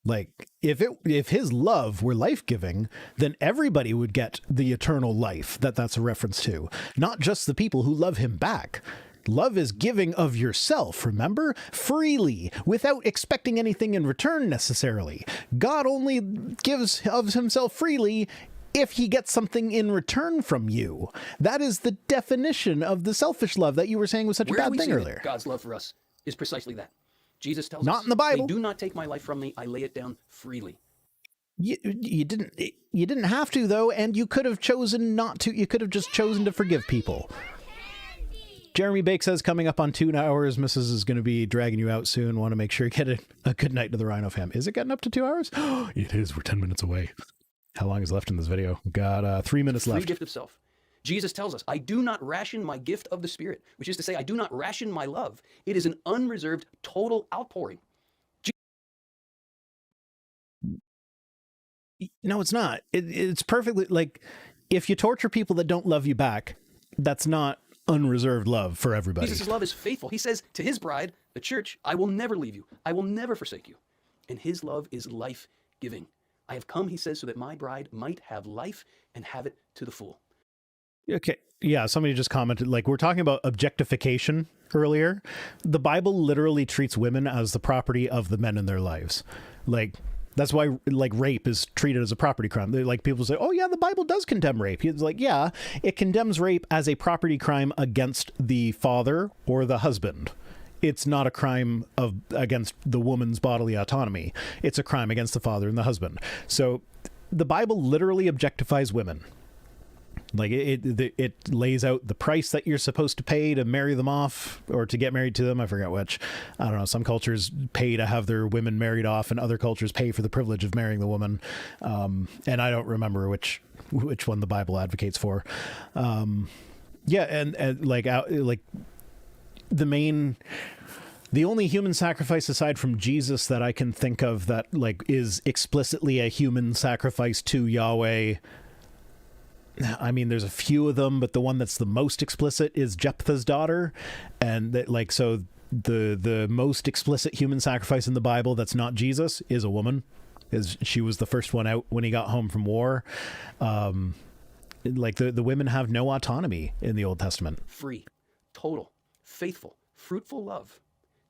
Like, if his love were life-giving, then everybody would get the eternal life that's a reference to. Not just the people who love him back. Love is giving of yourself, remember? Freely, without expecting anything in return necessarily. God only gives of himself freely if he gets something in return from you. That is the definition of the selfish love that you were saying was such a bad thing earlier. God's love for us is precisely that. Jesus tells us, not in the Bible. They do not take my life from me. I lay it down freely. You didn't have to, though, and you could have chosen not to. You could have just chosen to forgive people. Jeremy Bake says, coming up on 2 hours, Mrs. is going to be dragging you out soon. Want to make sure you get a good night to the Rhino fam. Is it getting up to 2 hours? It is. We're 10 minutes away. How long is left in this video? We've got 3 minutes left. Free gift of self. Jesus tells us, I do not ration my gift of the Spirit, which is to say, I do not ration my love. It is an unreserved, total outpouring. No, it's not. It's perfectly, like, if you torture people that don't love you back, that's not unreserved love for everybody. Jesus' love is faithful. He says to his bride, the church, I will never leave you. I will never forsake you. And his love is life-giving. I have come, he says, so that my bride might have life and have it to the full. Okay. Yeah, somebody just commented, like, we're talking about objectification earlier. The Bible literally treats women as the property of the men in their lives. Like, that's why, like, rape is treated as a property crime. They're, like, people say, oh, yeah, the Bible does condemn rape. It's like, yeah, it condemns rape as a property crime against the father or the husband. It's not a crime against the woman's bodily autonomy. It's a crime against the father and the husband. So the Bible literally objectifies women. Like, it lays out the price that you're supposed to pay to marry them off or to get married to them. I forget which. I don't know. Some cultures pay to have their women married off, and other cultures pay for the privilege of marrying the woman. And I don't remember which one the Bible advocates for. Yeah, and like the only human sacrifice aside from Jesus that I can think of that like is explicitly a human sacrifice to Yahweh. I mean, there's a few of them, but the one that's the most explicit is Jephthah's daughter. And that, like, so the most explicit human sacrifice in the Bible that's not Jesus is a woman. She was the first one out when he got home from war. Like the women have no autonomy in the Old Testament. Free, total, faithful, fruitful love.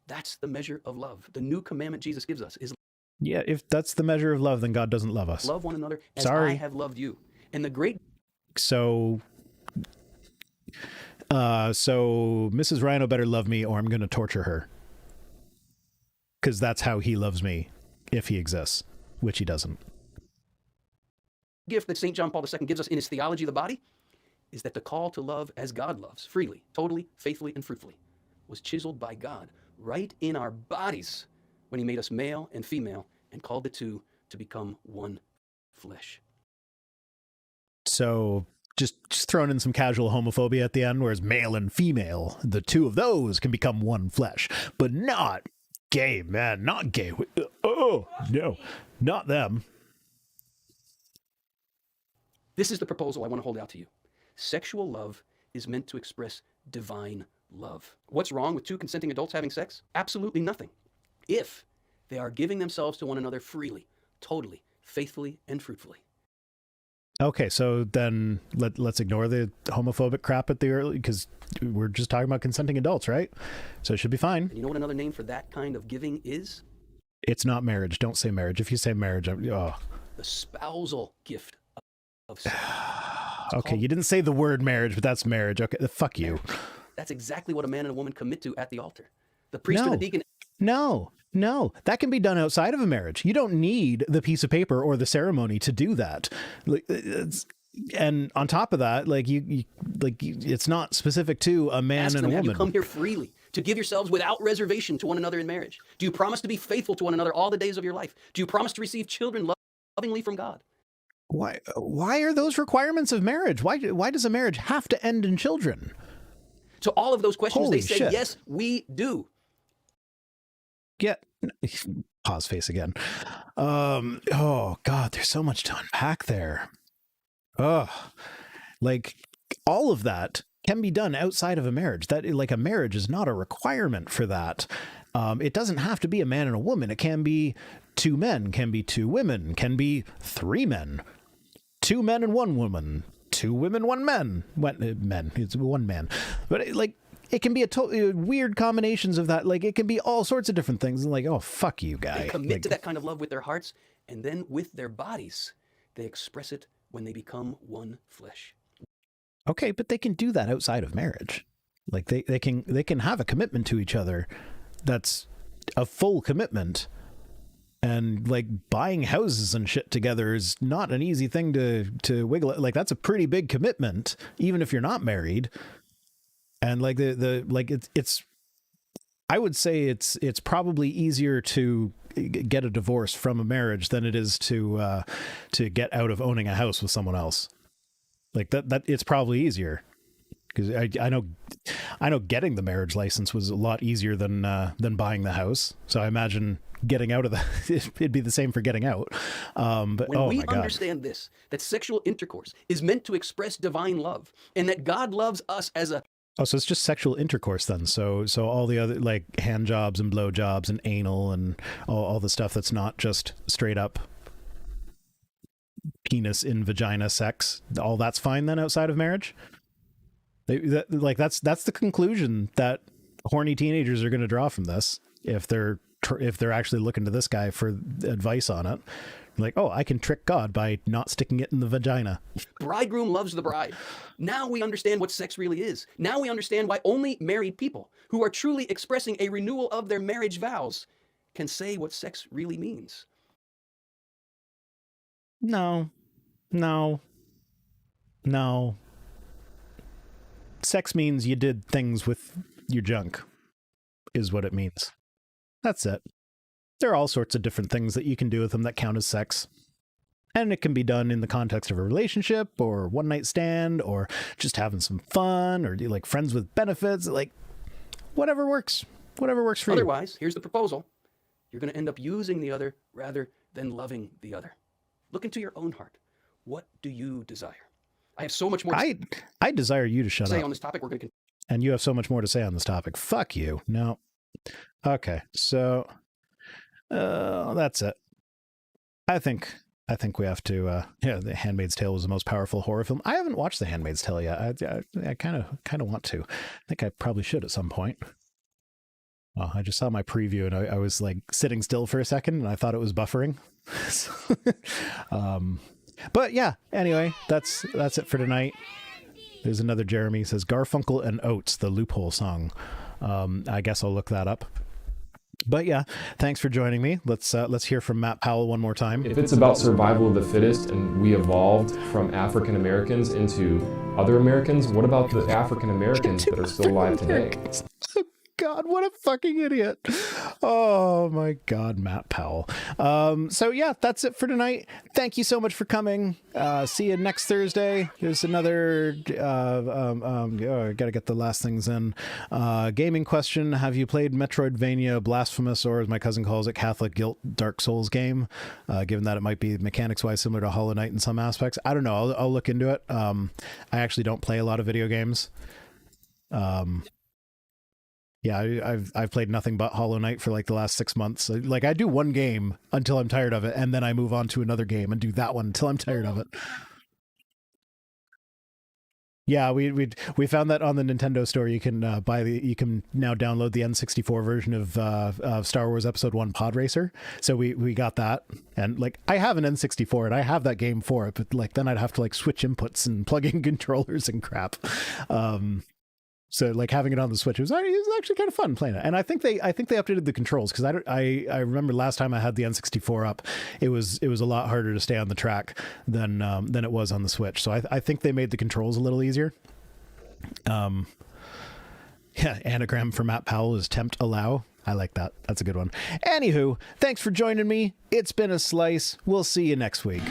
That's the measure of love. The new commandment Jesus gives us is, yeah, if that's the measure of love, then God doesn't love us. love one another as Sorry. I have loved you. And the great... So Mrs. Rhino better love me or I'm going to torture her. Because that's how he loves me, if he exists, which he doesn't. gift that St. John Paul II gives us in his Theology of the Body is that the call to love as God loves, freely, totally, faithfully, and fruitfully, was chiseled by God right in our bodies when he made us male and female and called the two to become one flesh. So just throwing in some casual homophobia at the end, whereas male and female, the two of those can become one flesh, but not gay, man, not gay. Oh, no, not them. This is the proposal I want to hold out to you. Sexual love is meant to express divine love. What's wrong with two consenting adults having sex? Absolutely nothing. If they are giving themselves to one another freely, totally, faithfully, and fruitfully. Okay, so then let's ignore the homophobic crap at the early, because we're just talking about consenting adults, right? So it should be fine. And you know what another name for that kind of giving is? It's not marriage. Don't say marriage. If you say marriage, The spousal gift of sex. Okay, you didn't say the word marriage, but that's marriage. Okay, fuck you. That's exactly what a man and a woman commit to at the altar. The priest or the deacon. No, that can be done outside of a marriage. You don't need the piece of paper or the ceremony to do that. And on top of that, it's not specific to a man Ask and them, a have woman. you come here freely to give yourselves without reservation to one another in marriage? Do you promise to be faithful to one another all the days of your life? Do you promise to receive children lovingly from God? Why are those requirements of marriage? Why does a marriage have to end in children? To all of those questions, Holy they say, shit. yes, we do. Yeah. Pause face again. Oh God, there's so much to unpack there. Like all of that can be done outside of a marriage. That like a marriage is not a requirement for that. It doesn't have to be a man and a woman. It can be two men, can be two women, can be three men, two men and one woman, two women, one man. It's one man. But it can be weird combinations of that. Like it can be all sorts of different things. Like, oh, fuck you, guy. They commit to that kind of love with their hearts, and then with their bodies, they express it when they become one flesh. Okay, but they can do that outside of marriage. Like they can have a commitment to each other that's a full commitment. And like buying houses and shit together is not an easy thing to wiggle. Like that's a pretty big commitment, even if you're not married. And like it's I would say it's probably easier to get a divorce from a marriage than it is to get out of owning a house with someone else. Like that it's probably easier. Because I know getting the marriage license was a lot easier than buying the house. So I imagine getting out of the it'd be the same for getting out. But when we my God. understand this, that sexual intercourse is meant to express divine love, and that God loves us as a Oh, so it's just sexual intercourse then. So all the other like hand jobs and blow jobs and anal and all the stuff that's not just straight up penis in vagina sex, all that's fine then outside of marriage? That's the conclusion that horny teenagers are going to draw from this if they're actually looking to this guy for advice on it. Like, oh, I can trick God by not sticking it in the vagina. bridegroom loves the bride. Now we understand what sex really is. Now we understand why only married people who are truly expressing a renewal of their marriage vows can say what sex really means. No. Sex means you did things with your junk, is what it means. That's it. There are all sorts of different things that you can do with them that count as sex. And it can be done in the context of a relationship or one night stand or just having some fun or like friends with benefits, like whatever works for you. Otherwise, here's the proposal. You're going to end up using the other rather than loving the other. Look into your own heart. What do you desire? I have so much more to I desire you to shut say up. on this topic. We're going to And you have so much more to say on this topic. Fuck you. No. Okay. So that's it. I think we have to The Handmaid's Tale was the most powerful horror film. I haven't watched The Handmaid's Tale yet. I kind of want to. I think I probably should at some point. Oh, I just saw my preview and I was like sitting still for a second and I thought it was buffering. But yeah, anyway, that's it for tonight. There's another Jeremy. He says Garfunkel and Oates, the Loophole song. I guess I'll look that up. But yeah, thanks for joining me. Let's hear from Matt Powell one more time. If it's about survival of the fittest and we evolved from African Americans into other Americans, what about the African Americans that are still alive today? God, what a fucking idiot. Oh my God, Matt Powell. So yeah, that's it for tonight. Thank you so much for coming. See you next Thursday. Here's another, I gotta get the last things in. Gaming question. Have you played Metroidvania Blasphemous, or as my cousin calls it, Catholic Guilt Dark Souls game? Given that it might be mechanics wise similar to Hollow Knight in some aspects. I don't know. I'll look into it. I actually don't play a lot of video games. Yeah, I've played nothing but Hollow Knight for like the last 6 months. Like I do one game until I'm tired of it, and then I move on to another game and do that one until I'm tired of it. Yeah, we found that on the Nintendo store you can you can now download the N64 version of Star Wars Episode 1 Pod Racer. So we got that, and like I have an N64 and I have that game for it, but like then I'd have to like switch inputs and plug in controllers and crap. So like having it on the Switch, it was actually kind of fun playing it. And I think they updated the controls, because I remember last time I had the N64 up, it was a lot harder to stay on the track than it was on the Switch. So I think they made the controls a little easier. Yeah, anagram for Matt Powell is tempt allow. I like that. That's a good one. Anywho, thanks for joining me. It's been a slice. We'll see you next week.